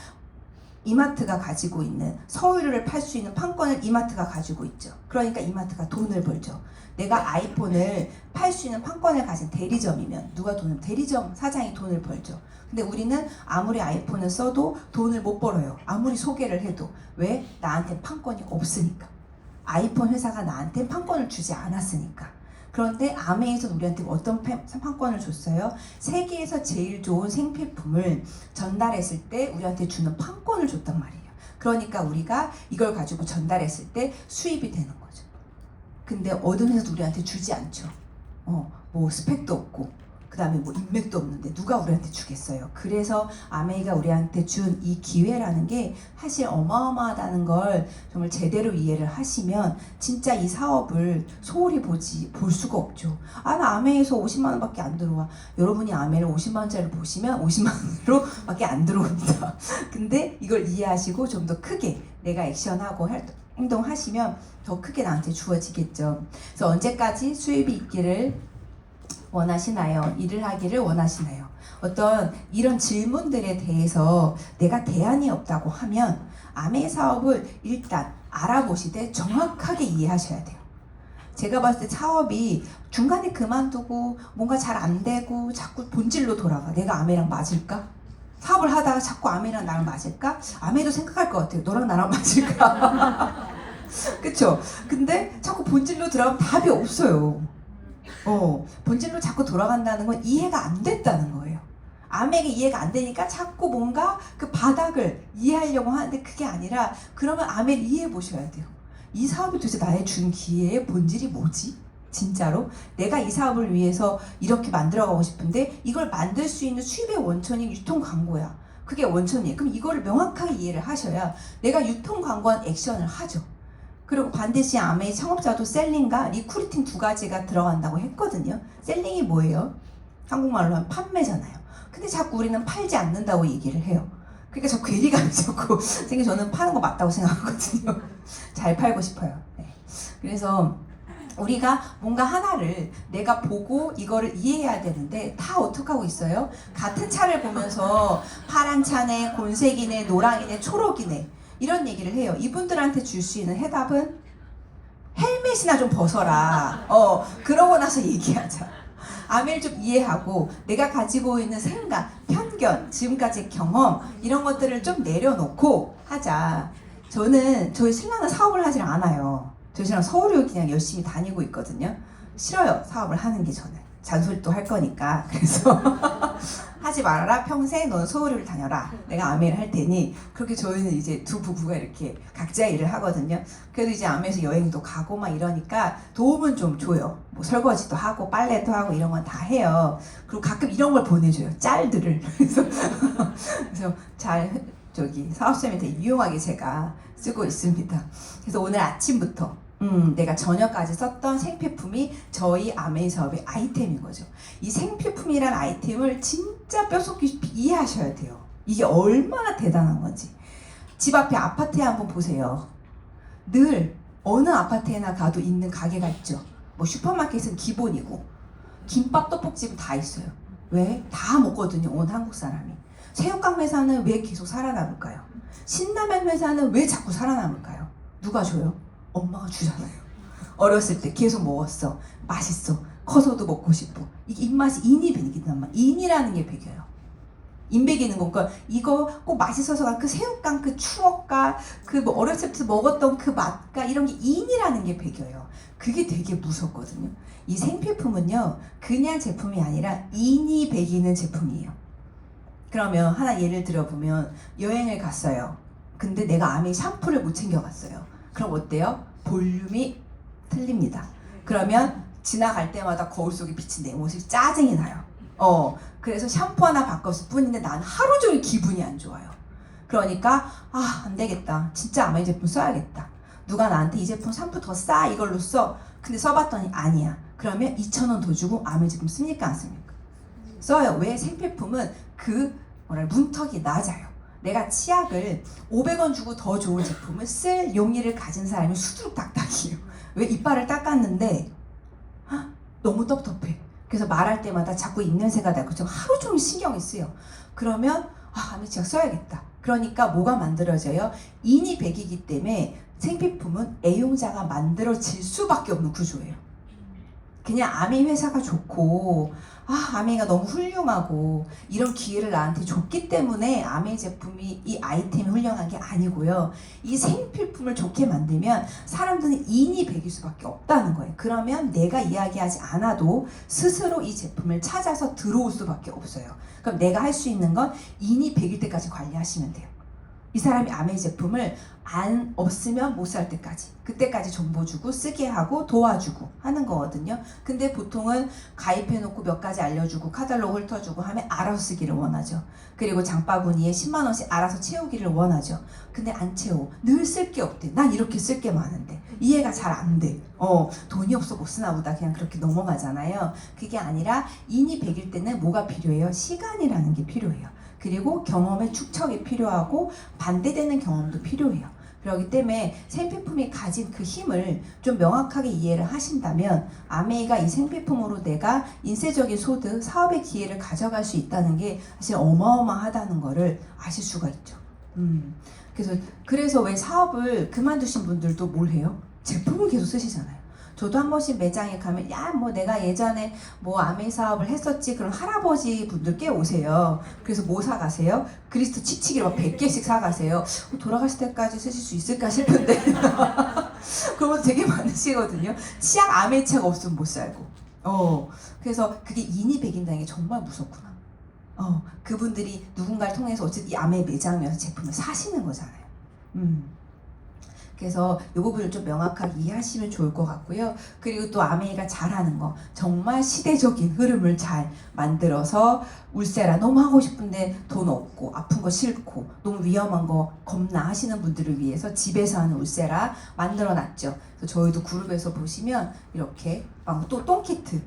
이마트가 가지고 있는 서울을 팔 수 있는 판권을 이마트가 가지고 있죠. 그러니까 이마트가 돈을 벌죠. 내가 아이폰을 팔 수 있는 판권을 가진 대리점이면 대리점 사장이 돈을 벌죠. 근데 우리는 아무리 아이폰을 써도 돈을 못 벌어요. 아무리 소개를 해도. 왜? 나한테 판권이 없으니까. 아이폰 회사가 나한테 판권을 주지 않았으니까. 그런데 아메이에서 우리한테 어떤 판권을 줬어요? 세계에서 제일 좋은 생필품을 전달했을 때 우리한테 주는 판권을 줬단 말이에요. 그러니까 우리가 이걸 가지고 전달했을 때 수입이 되는 거죠. 근데 어떤 회사도 우리한테 주지 않죠. 뭐 스펙도 없고 그 다음에 뭐 인맥도 없는데 누가 우리한테 주겠어요. 그래서 아메이가 우리한테 준 이 기회라는 게 사실 어마어마하다는 걸 정말 제대로 이해를 하시면 진짜 이 사업을 소홀히 볼 수가 없죠. 나 아메이에서 50만 원밖에 안 들어와. 여러분이 아메이를 50만 원짜리를 보시면 50만 원으로 밖에 안 들어옵니다. 근데 이걸 이해하시고 좀 더 크게 내가 액션하고 행동하시면 더 크게 나한테 주어지겠죠. 그래서 언제까지 수입이 있기를 원하시나요? 일을 하기를 원하시나요? 어떤 이런 질문들에 대해서 내가 대안이 없다고 하면 아메 사업을 일단 알아보시되 정확하게 이해하셔야 돼요. 제가 봤을 때 사업이 중간에 그만두고 뭔가 잘 안 되고 자꾸 본질로 돌아가. 내가 아메랑 맞을까? 사업을 하다가 자꾸 아메랑 나랑 맞을까? 아메도 생각할 것 같아요. 너랑 나랑 맞을까? 그쵸? 근데 자꾸 본질로 들어가면 답이 없어요. 본질로 자꾸 돌아간다는 건 이해가 안 됐다는 거예요. 아메가 이해가 안 되니까 자꾸 뭔가 그 바닥을 이해하려고 하는데 그게 아니라 그러면 아메를 이해해 보셔야 돼요. 이 사업이 도대체 나의 준 기회의 본질이 뭐지? 진짜로? 내가 이 사업을 위해서 이렇게 만들어가고 싶은데 이걸 만들 수 있는 수입의 원천이 유통 광고야. 그게 원천이에요. 그럼 이거를 명확하게 이해를 하셔야 내가 유통 광고한 액션을 하죠. 그리고 반드시 아메의 창업자도 셀링과 리크루팅 두 가지가 들어간다고 했거든요. 셀링이 뭐예요? 한국말로 하면 판매잖아요. 근데 자꾸 우리는 팔지 않는다고 얘기를 해요. 그러니까 저 괴리감이 자꾸 생겨. 저는 파는 거 맞다고 생각하거든요. 잘 팔고 싶어요. 네. 그래서 우리가 뭔가 하나를 내가 보고 이거를 이해해야 되는데 다 어떻게 하고 있어요? 같은 차를 보면서 파란 차네, 곤색이네, 노랑이네, 초록이네 이런 얘기를 해요. 이분들한테 줄 수 있는 해답은 헬멧이나 좀 벗어라. 그러고 나서 얘기하자. 아메를 좀 이해하고 내가 가지고 있는 생각, 편견, 지금까지의 경험 이런 것들을 좀 내려놓고 하자. 저희 신랑은 사업을 하질 않아요. 저희 신랑 서울을 그냥 열심히 다니고 있거든요. 싫어요, 사업을 하는 게. 저는 잔소리도 할 거니까. 그래서 하지 말아라, 평생 너는 서울을 다녀라, 내가 아메를 할 테니. 그렇게 저희는 이제 두 부부가 이렇게 각자 일을 하거든요. 그래도 이제 아메에서 여행도 가고 막 이러니까 도움은 좀 줘요. 뭐 설거지도 하고 빨래도 하고 이런 건 다 해요. 그리고 가끔 이런 걸 보내줘요, 짤들을. 그래서 잘 사업쌤이 되게 유용하게 제가 쓰고 있습니다. 그래서 오늘 아침부터 내가 저녁까지 썼던 생필품이 저희 아메이 사업의 아이템인 거죠. 이 생필품이란 아이템을 진짜 뼛속 깊이 이해하셔야 돼요. 이게 얼마나 대단한 건지. 집 앞에 아파트에 한번 보세요. 늘 어느 아파트에나 가도 있는 가게가 있죠. 뭐 슈퍼마켓은 기본이고 김밥 떡볶이집은 다 있어요. 왜? 다 먹거든요, 온 한국 사람이. 새우깡 회사는 왜 계속 살아남을까요? 신라면 회사는 왜 자꾸 살아남을까요? 누가 줘요? 엄마가 주잖아요. 어렸을 때 계속 먹었어. 맛있어. 커서도 먹고 싶어. 이게 입맛이 인이 배긴단 말이야. 인이라는 게 배겨요. 인 배기는 거니까 이거 꼭 맛있어서가 그 새우깡 그 추억과 그 뭐 어렸을 때 먹었던 그 맛과 이런 게 인이라는 게 배겨요. 그게 되게 무섭거든요. 이 생필품은요, 그냥 제품이 아니라 인이 배기는 제품이에요. 그러면 하나 예를 들어보면 여행을 갔어요. 근데 내가 아메 샴푸를 못 챙겨갔어요. 그럼 어때요? 볼륨이 틀립니다. 그러면 지나갈 때마다 거울 속에 비친 내 모습이 짜증이 나요. 그래서 샴푸 하나 바꿨을 뿐인데 나는 하루 종일 기분이 안 좋아요. 그러니까 안 되겠다, 진짜 아메 제품 써야겠다. 누가 나한테 이 제품 샴푸 더 싸, 이걸로 써. 근데 써봤더니 아니야. 그러면 2,000원 더 주고 아메 제품 씁니까 안 씁니까? 써요. 왜? 생필품은 문턱이 낮아요. 내가 치약을 500원 주고 더 좋은 제품을 쓸 용의를 가진 사람이 수두룩딱딱이에요. 왜? 이빨을 닦았는데 너무 텁텁해. 그래서 말할 때마다 자꾸 입냄새가 나고 좀 하루 종일 신경이 쓰여. 그러면 아메 치약 써야겠다. 그러니까 뭐가 만들어져요? 인이 배기기 때문에 생필품은 애용자가 만들어질 수밖에 없는 구조예요. 그냥 아메 회사가 좋고 아메가 너무 훌륭하고 이런 기회를 나한테 줬기 때문에 아메 제품이, 이 아이템이 훌륭한 게 아니고요. 이 생필품을 좋게 만들면 사람들은 인이 배길 수밖에 없다는 거예요. 그러면 내가 이야기하지 않아도 스스로 이 제품을 찾아서 들어올 수밖에 없어요. 그럼 내가 할 수 있는 건 인이 배길 때까지 관리하시면 돼요. 이 사람이 아메 제품을 안 없으면 못 살 때까지, 그때까지 정보 주고 쓰게 하고 도와주고 하는 거거든요. 근데 보통은 가입해놓고 몇 가지 알려주고 카탈로그 훑어주고 하면 알아서 쓰기를 원하죠. 그리고 장바구니에 10만 원씩 알아서 채우기를 원하죠. 근데 안 채워. 늘 쓸 게 없대. 난 이렇게 쓸 게 많은데. 이해가 잘 안 돼. 돈이 없어 못 쓰나 보다, 그냥 그렇게 넘어가잖아요. 그게 아니라 인이 배길 때는 뭐가 필요해요? 시간이라는 게 필요해요. 그리고 경험의 축적이 필요하고 반대되는 경험도 필요해요. 그렇기 때문에 생필품이 가진 그 힘을 좀 명확하게 이해를 하신다면 아메이가 이 생필품으로 내가 인쇄적인 소득, 사업의 기회를 가져갈 수 있다는 게 사실 어마어마하다는 거를 아실 수가 있죠. 그래서 왜 사업을 그만두신 분들도 뭘 해요? 제품을 계속 쓰시잖아요. 저도 한 번씩 매장에 가면 뭐 내가 예전에 뭐 아메이 사업을 했었지 그럼 할아버지 분들 꽤 오세요. 그래서 뭐 사가세요? 그리스도 치치기를 막 100개씩 사가세요. 돌아가실 때까지 쓰실 수 있을까 싶은데 그런 거 되게 많으시거든요. 치약 아메이 치약 없으면 못 살고. 그래서 그게 인이 백인다는 게 정말 무섭구나. 그분들이 누군가를 통해서 어쨌든 이 아메이 매장에서 제품을 사시는 거잖아요. 그래서 이 부분을 좀 명확하게 이해하시면 좋을 것 같고요. 그리고 또 아메이가 잘하는 거, 정말 시대적인 흐름을 잘 만들어서 울세라 너무 하고 싶은데 돈 없고 아픈 거 싫고 너무 위험한 거 겁나 하시는 분들을 위해서 집에서 하는 울세라 만들어 놨죠. 그래서 저희도 그룹에서 보시면 이렇게 또 똥키트,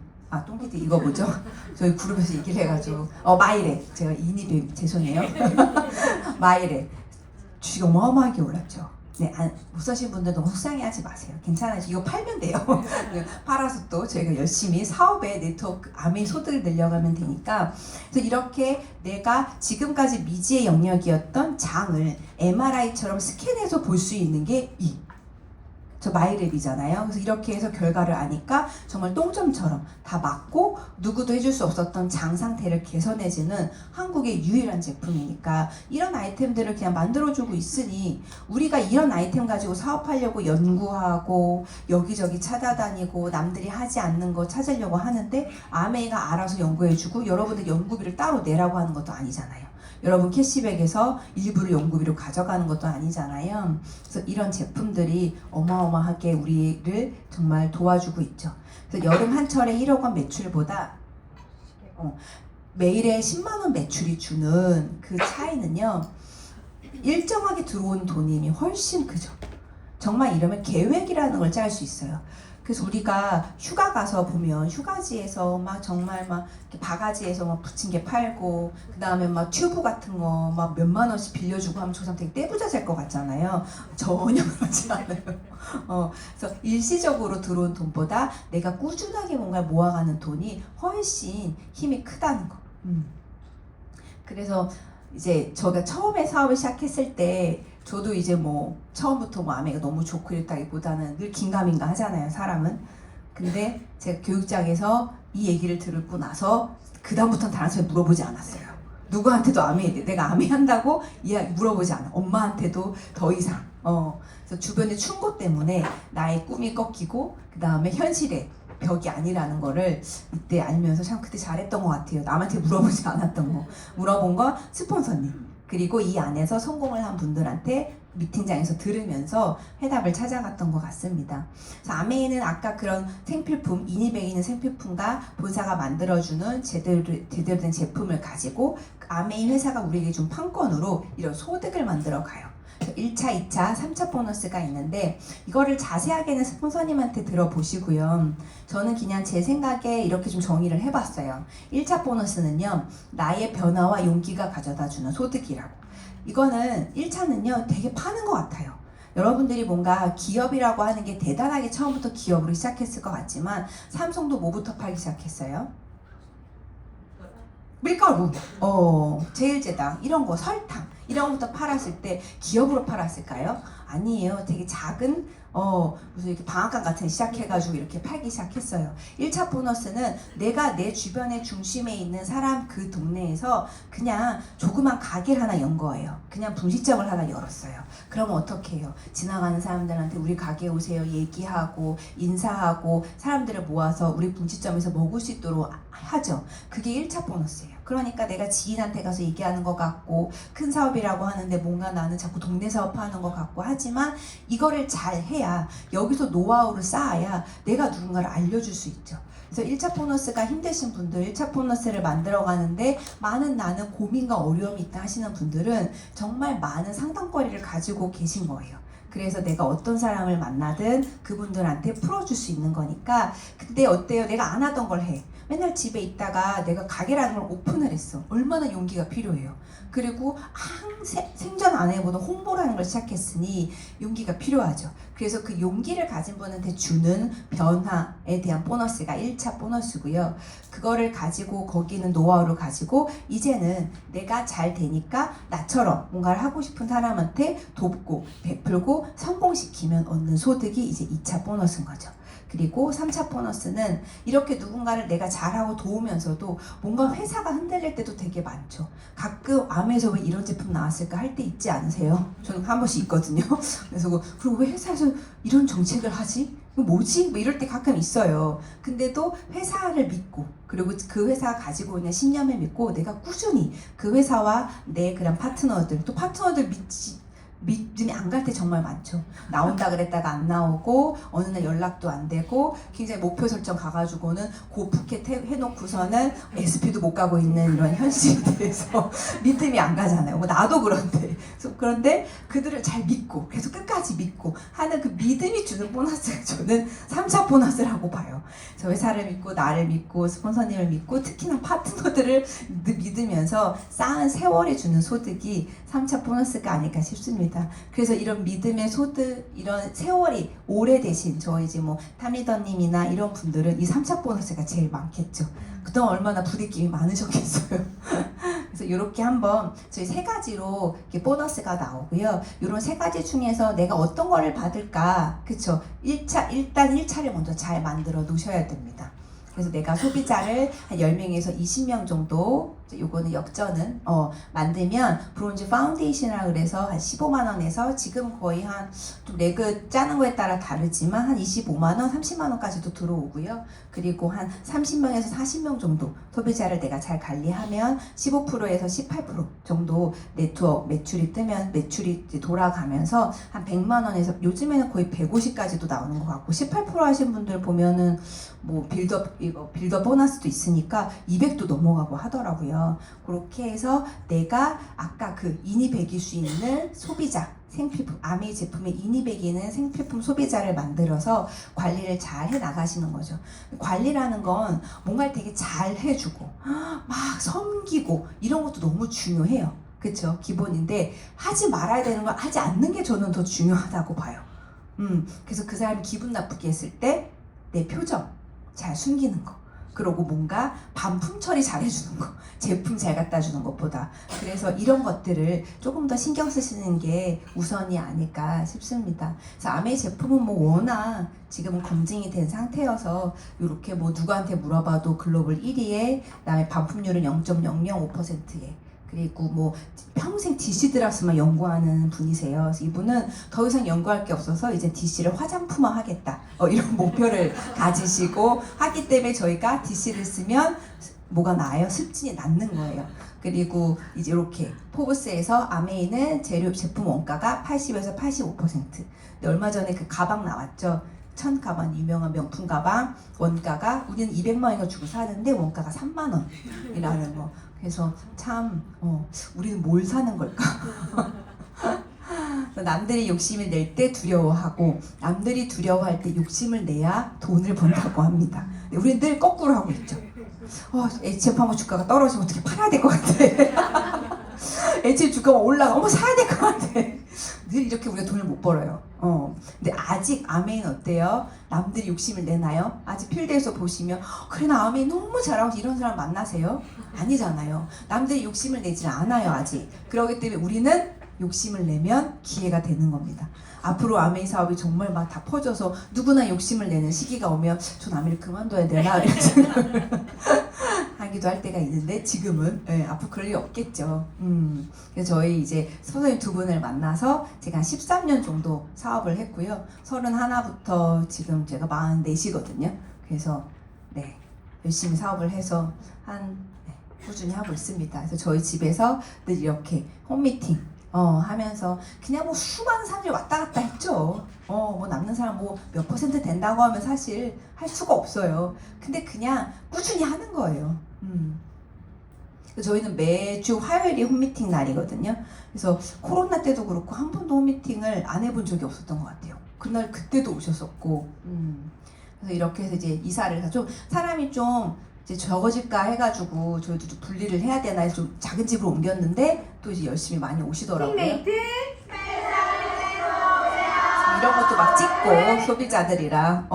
똥키트 이거 뭐죠? 저희 그룹에서 얘기를 해가지고 마이레, 제가 인입이 죄송해요. 마이레 주식이 어마어마하게 올랐죠. 네, 못 사신 분들 너무 속상해하지 마세요. 괜찮아요. 이거 팔면 돼요. 팔아서 또 저희가 열심히 사업에 네트워크 아메이 소득을 늘려가면 되니까. 그래서 이렇게 내가 지금까지 미지의 영역이었던 장을 MRI처럼 스캔해서 볼 수 있는 게 저 마이랩이잖아요. 그래서 이렇게 해서 결과를 아니까 정말 똥점처럼 다 맞고 누구도 해줄 수 없었던 장 상태를 개선해주는 한국의 유일한 제품이니까 이런 아이템들을 그냥 만들어주고 있으니 우리가 이런 아이템 가지고 사업하려고 연구하고 여기저기 찾아다니고 남들이 하지 않는 거 찾으려고 하는데 아메이가 알아서 연구해주고 여러분들 연구비를 따로 내라고 하는 것도 아니잖아요. 여러분 캐시백에서 일부를 연구비로 가져가는 것도 아니잖아요. 그래서 이런 제품들이 어마어마하게 우리를 정말 도와주고 있죠. 그래서 여름 한철에 1억 원 매출보다 매일에 10만 원 매출이 주는 그 차이는요. 일정하게 들어온 돈이 훨씬 크죠. 정말 이러면 계획이라는 걸 짤 수 있어요. 그래서 우리가 휴가 가서 보면 휴가지에서 막 정말 막 이렇게 바가지에서 막 붙인 게 팔고 그 다음에 막 튜브 같은 거 막 몇만 원씩 빌려주고 하면 저 사람 되게 떼부자질 것 같잖아요. 전혀 그렇지 않아요. 그래서 일시적으로 들어온 돈보다 내가 꾸준하게 뭔가 모아가는 돈이 훨씬 힘이 크다는 거. 그래서 이제 제가 처음에 사업을 시작했을 때 저도 이제 뭐 처음부터 뭐 아메가 너무 좋고 이랬다기보다는 늘 긴가민가 하잖아요, 사람은. 근데 제가 교육장에서 이 얘기를 들고 나서 그 다음부터는 다른 사람이 물어보지 않았어요. 누구한테도 내가 아메 한다고 물어보지 않아. 엄마한테도 더 이상. 그래서 주변의 충고 때문에 나의 꿈이 꺾이고 그 다음에 현실의 벽이 아니라는 거를 이때 알면서 참 그때 잘했던 것 같아요. 남한테 물어보지 않았던 거. 물어본 건 스폰서님. 그리고 이 안에서 성공을 한 분들한테 미팅장에서 들으면서 해답을 찾아갔던 것 같습니다. 그래서 아메이는 아까 그런 생필품, 인이백이는 생필품과 본사가 만들어주는 제대로 된 제품을 가지고 아메이 회사가 우리에게 준 판권으로 이런 소득을 만들어 가요. 1차, 2차, 3차 보너스가 있는데 이거를 자세하게는 스폰서님한테 들어보시고요. 저는 그냥 제 생각에 이렇게 좀 정의를 해봤어요. 1차 보너스는요. 나의 변화와 용기가 가져다주는 소득이라고. 이거는 1차는요. 되게 파는 것 같아요. 여러분들이 뭔가 기업이라고 하는 게 대단하게 처음부터 기업으로 시작했을 것 같지만 삼성도 뭐부터 팔기 시작했어요? 밀가루, 제일제당, 이런 거, 설탕 이런 것부터 팔았을 때 기업으로 팔았을까요? 아니에요. 되게 작은 무슨 이렇게 방앗간 같은 시작해가지고 이렇게 팔기 시작했어요. 1차 보너스는 내가 내 주변의 중심에 있는 사람 그 동네에서 그냥 조그만 가게를 하나 연 거예요. 그냥 분식점을 하나 열었어요. 그러면 어떻게 해요? 지나가는 사람들한테 우리 가게 오세요 얘기하고 인사하고 사람들을 모아서 우리 분식점에서 먹을 수 있도록 하죠. 그게 1차 보너스예요. 그러니까 내가 지인한테 가서 얘기하는 것 같고 큰 사업이라고 하는데 뭔가 나는 자꾸 동네 사업하는 것 같고 하지만 이거를 잘 해야 여기서 노하우를 쌓아야 내가 누군가를 알려줄 수 있죠. 그래서 1차 보너스가 힘드신 분들 1차 보너스를 만들어 가는데 많은 나는 고민과 어려움이 있다 하시는 분들은 정말 많은 상담거리를 가지고 계신 거예요. 그래서 내가 어떤 사람을 만나든 그분들한테 풀어줄 수 있는 거니까 근데 어때요? 내가 안 하던 걸 해. 맨날 집에 있다가 내가 가게라는 걸 오픈을 했어. 얼마나 용기가 필요해요. 그리고 생전 안 해보던 홍보라는 걸 시작했으니 용기가 필요하죠. 그래서 그 용기를 가진 분한테 주는 변화에 대한 보너스가 1차 보너스고요. 그거를 가지고 거기는 노하우를 가지고 이제는 내가 잘 되니까 나처럼 뭔가를 하고 싶은 사람한테 돕고 베풀고 성공시키면 얻는 소득이 이제 2차 보너스인 거죠. 그리고 3차 보너스는 이렇게 누군가를 내가 잘하고 도우면서도 뭔가 회사가 흔들릴 때도 되게 많죠. 가끔 암에서 왜 이런 제품 나왔을까 할 때 있지 않으세요? 저는 한 번씩 있거든요. 그래서 그리고 왜 회사에서 이런 정책을 하지? 이거 뭐지? 뭐 이럴 때 가끔 있어요. 근데도 회사를 믿고 그리고 그 회사가 가지고 있는 신념을 믿고 내가 꾸준히 그 회사와 내 그런 파트너들 또 파트너들 믿음이 안 갈 때 정말 많죠. 나온다 그랬다가 안 나오고 어느 날 연락도 안 되고 굉장히 목표 설정 가가지고는 고 푸켓 해놓고서는 SP도 못 가고 있는 이런 현실에 대해서 믿음이 안 가잖아요. 뭐 나도 그런데 그런데 그들을 잘 믿고 계속 끝까지 믿고 하는 그 믿음이 주는 보너스가 저는 3차 보너스라고 봐요. 저 회사를 믿고 나를 믿고 스폰서님을 믿고 특히나 파트너들을 믿으면서 쌓은 세월이 주는 소득이 3차 보너스가 아닐까 싶습니다. 그래서 이런 믿음의 소득, 이런 세월이 오래되신 저희 이제 뭐 탐리더님이나 이런 분들은 이 3차 보너스가 제일 많겠죠. 그동안 얼마나 부대낌이 많으셨겠어요. 그래서 이렇게 한번 저희 3가지로 이렇게 보너스가 나오고요. 이런 3가지 중에서 내가 어떤 거를 받을까, 그쵸? 일단 1차를 먼저 잘 만들어 놓으셔야 됩니다. 그래서 내가 소비자를 한 10명에서 20명 정도, 요거는 역전은 만들면 브론즈 파운데이션이라 그래서 한 15만 원에서 지금 거의 한 좀 레그 짜는 거에 따라 다르지만 한 25만 원, 30만 원까지도 들어오고요. 그리고 한 30명에서 40명 정도 소비자를 내가 잘 관리하면 15%에서 18% 정도 네트워크 매출이 뜨면 매출이 돌아가면서 한 100만 원에서 요즘에는 거의 150까지도 나오는 것 같고 18% 하신 분들 보면은 뭐 빌더 보너스도 있으니까 200도 넘어가고 하더라고요. 그렇게 해서 내가 아까 그 인이백일 수 있는 소비자 생필품, 아메이 제품의 인이백이는 생필품 소비자를 만들어서 관리를 잘 해 나가시는 거죠. 관리라는 건 뭔가를 되게 잘 해주고 막 섬기고 이런 것도 너무 중요해요. 그쵸? 기본인데 하지 말아야 되는 걸 하지 않는 게 저는 더 중요하다고 봐요. 그래서 그 사람이 기분 나쁘게 했을 때 내 표정 잘 숨기는 거, 그리고 뭔가 반품 처리 잘 해주는 거, 제품 잘 갖다 주는 것보다. 그래서 이런 것들을 조금 더 신경 쓰시는 게 우선이 아닐까 싶습니다. 그래서 아메이 제품은 뭐 워낙 지금은 검증이 된 상태여서 이렇게 뭐 누구한테 물어봐도 글로벌 1위에, 그다음에 반품률은 0.005%에, 그리고 뭐 평생 DC 드랍스만 연구하는 분이세요. 그래서 이분은 더 이상 연구할 게 없어서 이제 DC를 화장품화 하겠다, 이런 목표를 가지시고 하기 때문에 저희가 DC를 쓰면 뭐가 나아요? 습진이 낫는 거예요. 그리고 이제 이렇게 포브스에서 아메이는 재료 제품 원가가 80에서 85%. 근데 얼마 전에 그 가방 나왔죠. 천 가방, 유명한 명품 가방 원가가 우리는 200만 원이가 주고 사는데 원가가 3만 원이라는 거. 그래서 참 우리는 뭘 사는 걸까? 남들이 욕심을 낼 때 두려워하고 남들이 두려워할 때 욕심을 내야 돈을 번다고 합니다. 우리는 늘 거꾸로 하고 있죠. HF 한번 주가가 떨어지면 어떻게 팔아야 될 것 같아. HF 주가가 올라가, 사야 될 것 같아. 늘 이렇게 우리가 돈을 못 벌어요. 근데 아직 아메이는 어때요? 남들이 욕심을 내나요? 아직 필드에서 보시면 그래 나 아메이 너무 잘하고 이런 사람 만나세요? 아니잖아요. 남들이 욕심을 내질 않아요 아직. 그렇기 때문에 우리는 욕심을 내면 기회가 되는 겁니다. 앞으로 아메이 사업이 정말 막 다 퍼져서 누구나 욕심을 내는 시기가 오면 전 아메이를 그만둬야 되나 이런 생각을 하기도 할 때가 있는데 지금은 앞으로 그럴 일 없겠죠. 그래서 저희 이제 선생님 두 분을 만나서 제가 한 13년 정도 사업을 했고요. 31부터 지금 제가 44이거든요. 그래서 열심히 사업을 해서 꾸준히 하고 있습니다. 그래서 저희 집에서 늘 이렇게 홈미팅 하면서 그냥 뭐 수많은 사람들이 왔다 갔다 했죠. 뭐 남는 사람 뭐 몇 퍼센트 된다고 하면 사실 할 수가 없어요. 근데 그냥 꾸준히 하는 거예요. 저희는 매주 화요일이 홈미팅 날이거든요. 그래서 코로나 때도 그렇고 한 번도 홈미팅을 안 해본 적이 없었던 것 같아요. 그날 그때도 오셨었고. 그래서 이렇게 해서 이제 이사를 해서 좀 사람이 좀 이제 적어질까 해가지고 저희도 좀 분리를 해야 되나 해서 좀 작은 집으로 옮겼는데 또 이제 열심히 많이 오시더라고요. 이런 것도 막 찍고 소비자들이랑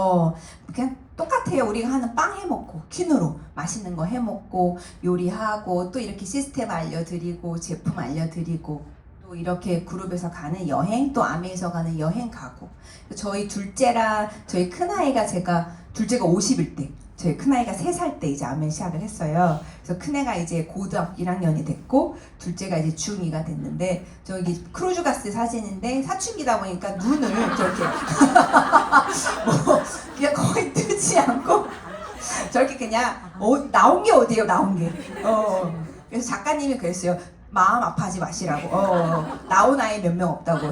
그냥 똑같아요. 우리가 하는 빵 해먹고 퀸으로 맛있는 거 해먹고 요리하고 또 이렇게 시스템 알려드리고 제품 알려드리고 또 이렇게 그룹에서 가는 여행 또 아메에서 가는 여행 가고 저희 둘째랑 저희 큰아이가 제가 둘째가 50일 때 저희 큰아이가 3살 때 이제 아메 시작을 했어요. 그래서 큰애가 이제 고등학교 1학년이 됐고 둘째가 이제 중2가 됐는데 저기 크루즈 갔을 사진인데 사춘기다 보니까 눈을 저렇게 뭐 그냥 거의 뜨지 않고 저렇게 그냥 나온 게 어디예요 나온 게 그래서 작가님이 그랬어요. 마음 아파하지 마시라고 나온 아이 몇 명 없다고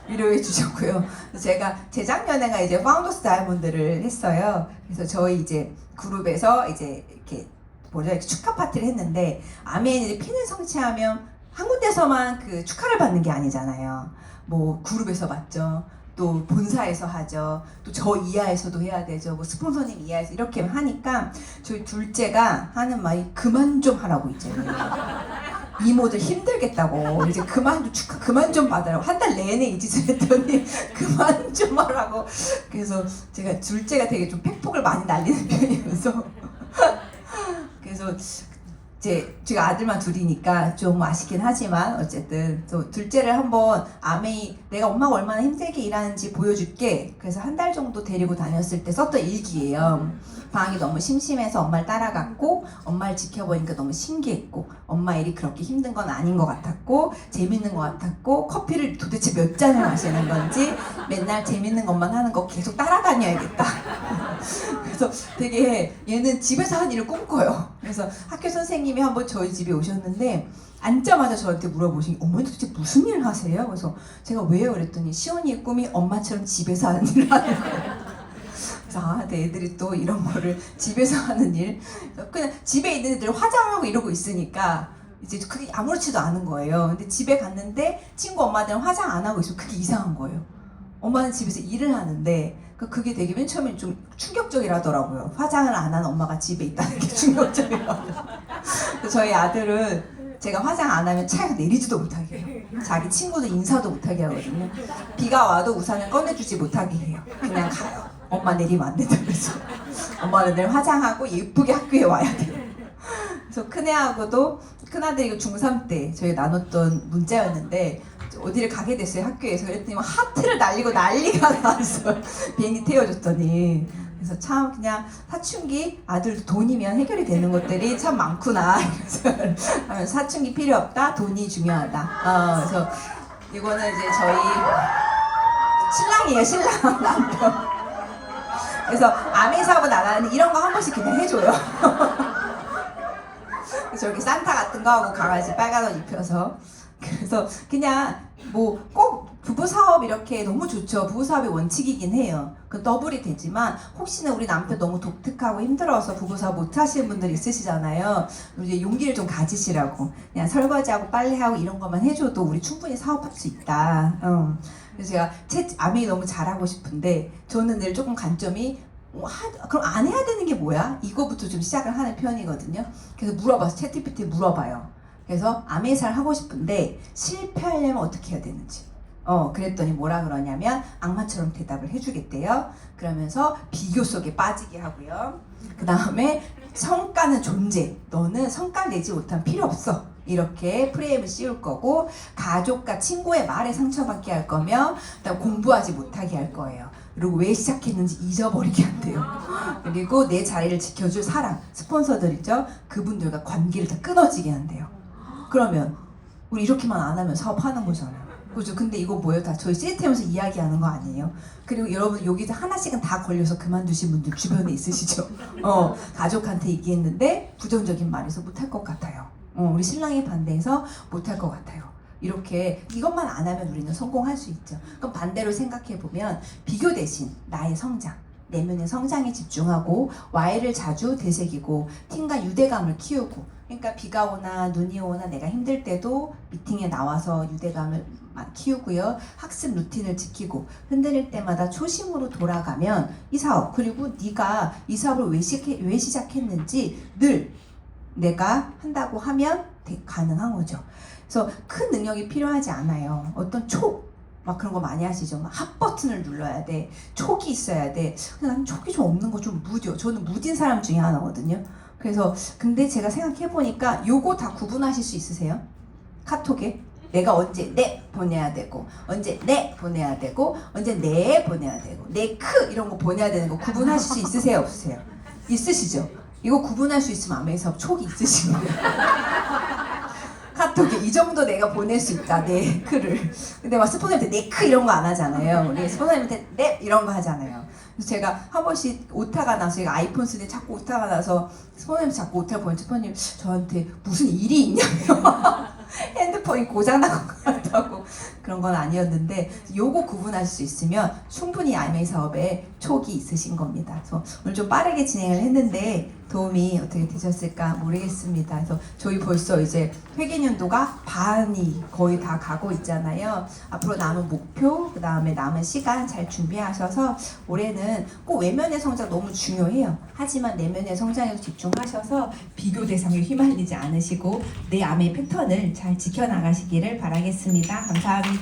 위로해 주셨고요. 제가 재작년에가 이제 파운더스 다이아몬드를 했어요. 그래서 저희 이제 그룹에서 이제 이렇게 이렇게 축하 파티를 했는데 아멘이 핀을 성취하면 한 군데서만 그 축하를 받는 게 아니잖아요. 뭐 그룹에서 받죠. 또 본사에서 하죠. 또 저 이하에서도 해야 되죠. 뭐 스폰서님 이하에서 이렇게 하니까 저희 둘째가 하는 말이 그만 좀 하라고 이제. 이모들 힘들겠다고 이제 그만 좀 축하 그만 좀 받으라고 한 달 내내 이 짓을 했더니 그만 좀 하라고 그래서 제가 둘째가 되게 좀 팩폭을 많이 날리는 편이면서 그래서 이제 제가 아들만 둘이니까 좀 아쉽긴 하지만 어쨌든 또 둘째를 한번 아메이 내가 엄마가 얼마나 힘들게 일하는지 보여줄게 그래서 한 달 정도 데리고 다녔을 때 썼던 일기예요. 방이 너무 심심해서 엄마를 따라갔고 엄마를 지켜보니까 너무 신기했고 엄마 일이 그렇게 힘든 건 아닌 것 같았고 재밌는 것 같았고 커피를 도대체 몇 잔을 마시는 건지 맨날 재밌는 것만 하는 거 계속 따라다녀야겠다. 그래서 되게 얘는 집에서 하는 일을 꿈꿔요. 그래서 학교 선생님이 한번 저희 집에 오셨는데 앉자마자 저한테 물어보신 어머니 도대체 무슨 일 하세요? 그래서 제가 왜요? 그랬더니 시온이의 꿈이 엄마처럼 집에서 하는 일을 하는 거예요. 아, 내 애들이 또 이런 거를 집에서 하는 일 그냥 집에 있는 애들 화장하고 이러고 있으니까 이제 그게 아무렇지도 않은 거예요. 근데 집에 갔는데 친구 엄마들은 화장 안 하고 있으면 그게 이상한 거예요. 엄마는 집에서 일을 하는데 그게 되게 맨 처음엔 좀 충격적이라더라고요. 화장을 안 하는 엄마가 집에 있다는 게 충격적이라고. 저희 아들은 제가 화장 안 하면 차에서 내리지도 못하게 해요. 자기 친구도 인사도 못하게 하거든요. 비가 와도 우산을 꺼내주지 못하게 해요. 그냥 가요. 엄마 내리면 안 된다 그래서 엄마는 늘 화장하고 예쁘게 학교에 와야 돼요. 그래서 큰애하고도 큰아들이 중3 때 저희 나눴던 문자였는데 어디를 가게 됐어요 학교에서. 그랬더니 하트를 날리고 난리가 났어요. 비행기 태워줬더니. 그래서 참 그냥 사춘기 아들 돈이면 해결이 되는 것들이 참 많구나. 그래서 사춘기 필요 없다 돈이 중요하다. 그래서 이거는 이제 저희 신랑이에요 신랑 남편. 그래서 아메 사업은 안 하는데 이런 거 한 번씩 그냥 해줘요. 저렇게 산타 같은 거 하고 강아지 빨간 옷 입혀서 그래서 그냥 뭐 꼭 부부 사업 이렇게 너무 좋죠. 부부 사업이 원칙이긴 해요. 그 더블이 되지만 혹시나 우리 남편 너무 독특하고 힘들어서 부부 사업 못 하시는 분들 있으시잖아요. 이제 용기를 좀 가지시라고 그냥 설거지하고 빨래하고 이런 것만 해줘도 우리 충분히 사업할 수 있다. 그래서 제가 아메이 너무 잘하고 싶은데 저는 늘 조금 관점이 그럼 안 해야 되는 게 뭐야? 이거부터 좀 시작을 하는 편이거든요. 그래서 물어봐서 챗GPT에 물어봐요. 그래서 아메이사를 하고 싶은데 실패하려면 어떻게 해야 되는지. 그랬더니 뭐라 그러냐면 악마처럼 대답을 해주겠대요. 그러면서 비교 속에 빠지게 하고요. 그 다음에 성과는 존재. 너는 성과 내지 못하면 필요 없어. 이렇게 프레임을 씌울 거고 가족과 친구의 말에 상처받게 할 거며 그다음 공부하지 못하게 할 거예요. 그리고 왜 시작했는지 잊어버리게 한대요. 그리고 내 자리를 지켜줄 사람, 스폰서들이죠. 그분들과 관계를 다 끊어지게 한대요. 그러면 우리 이렇게만 안 하면 사업하는 거잖아요. 그죠? 근데 이거 뭐예요? 다 저희 시스템에서 이야기하는 거 아니에요? 그리고 여러분 여기서 하나씩은 다 걸려서 그만두신 분들 주변에 있으시죠? 가족한테 얘기했는데 부정적인 말에서 못할 것 같아요. 우리 신랑이 반대해서 못할 것 같아요. 이렇게 이것만 안 하면 우리는 성공할 수 있죠. 그럼 반대로 생각해보면 비교 대신 나의 성장, 내면의 성장에 집중하고 Y를 자주 되새기고 팀과 유대감을 키우고 그러니까 비가 오나 눈이 오나 내가 힘들 때도 미팅에 나와서 유대감을 키우고요. 학습 루틴을 지키고 흔들릴 때마다 초심으로 돌아가면 이 사업, 그리고 네가 이 사업을 왜 시작했는지 늘 내가 한다고 하면 가능한 거죠. 그래서 큰 능력이 필요하지 않아요. 어떤 막 그런 거 많이 하시죠. 막 핫 버튼을 눌러야 돼. 촉이 있어야 돼. 근데 나는 촉이 좀 없는 거 좀 무뎌. 저는 무딘 사람 중에 하나거든요. 그래서 근데 제가 생각해 보니까 요거 다 구분하실 수 있으세요? 카톡에 내가 언제 네 보내야 되고 언제 네 보내야 되고 언제 네 보내야 되고 네크 이런 거 보내야 되는 거 구분하실 수 있으세요? 없으세요? 있으시죠? 이거 구분할 수 있으면 아메에서 촉이 있으신 거예요. 카톡에 이 정도 내가 보낼 수 있다, 네 크를. 근데 막 스포너한테 네크 이런 거 안 하잖아요. 우리 스포너한테 네 이런 거 하잖아요. 그래서 제가 한 번씩 오타가 나서 제가 아이폰 쓸 때 자꾸 오타가 나서 스포너한테 자꾸 오타를 보내서 스포너님 저한테 무슨 일이 있냐며 핸드폰이 고장난 것 같다고. 그런 건 아니었는데 요거 구분할 수 있으면 충분히 아이메이 사업에 촉이 있으신 겁니다. 그래서 오늘 좀 빠르게 진행을 했는데 도움이 어떻게 되셨을까 모르겠습니다. 그래서 저희 벌써 이제 회계연도가 반이 거의 다 가고 있잖아요. 앞으로 남은 목표, 그 다음에 남은 시간 잘 준비하셔서 올해는 꼭 외면의 성장 너무 중요해요. 하지만 내면의 성장에 집중하셔서 비교 대상에 휘말리지 않으시고 내 암의 패턴을 잘 지켜나가시기를 바라겠습니다. 감사합니다.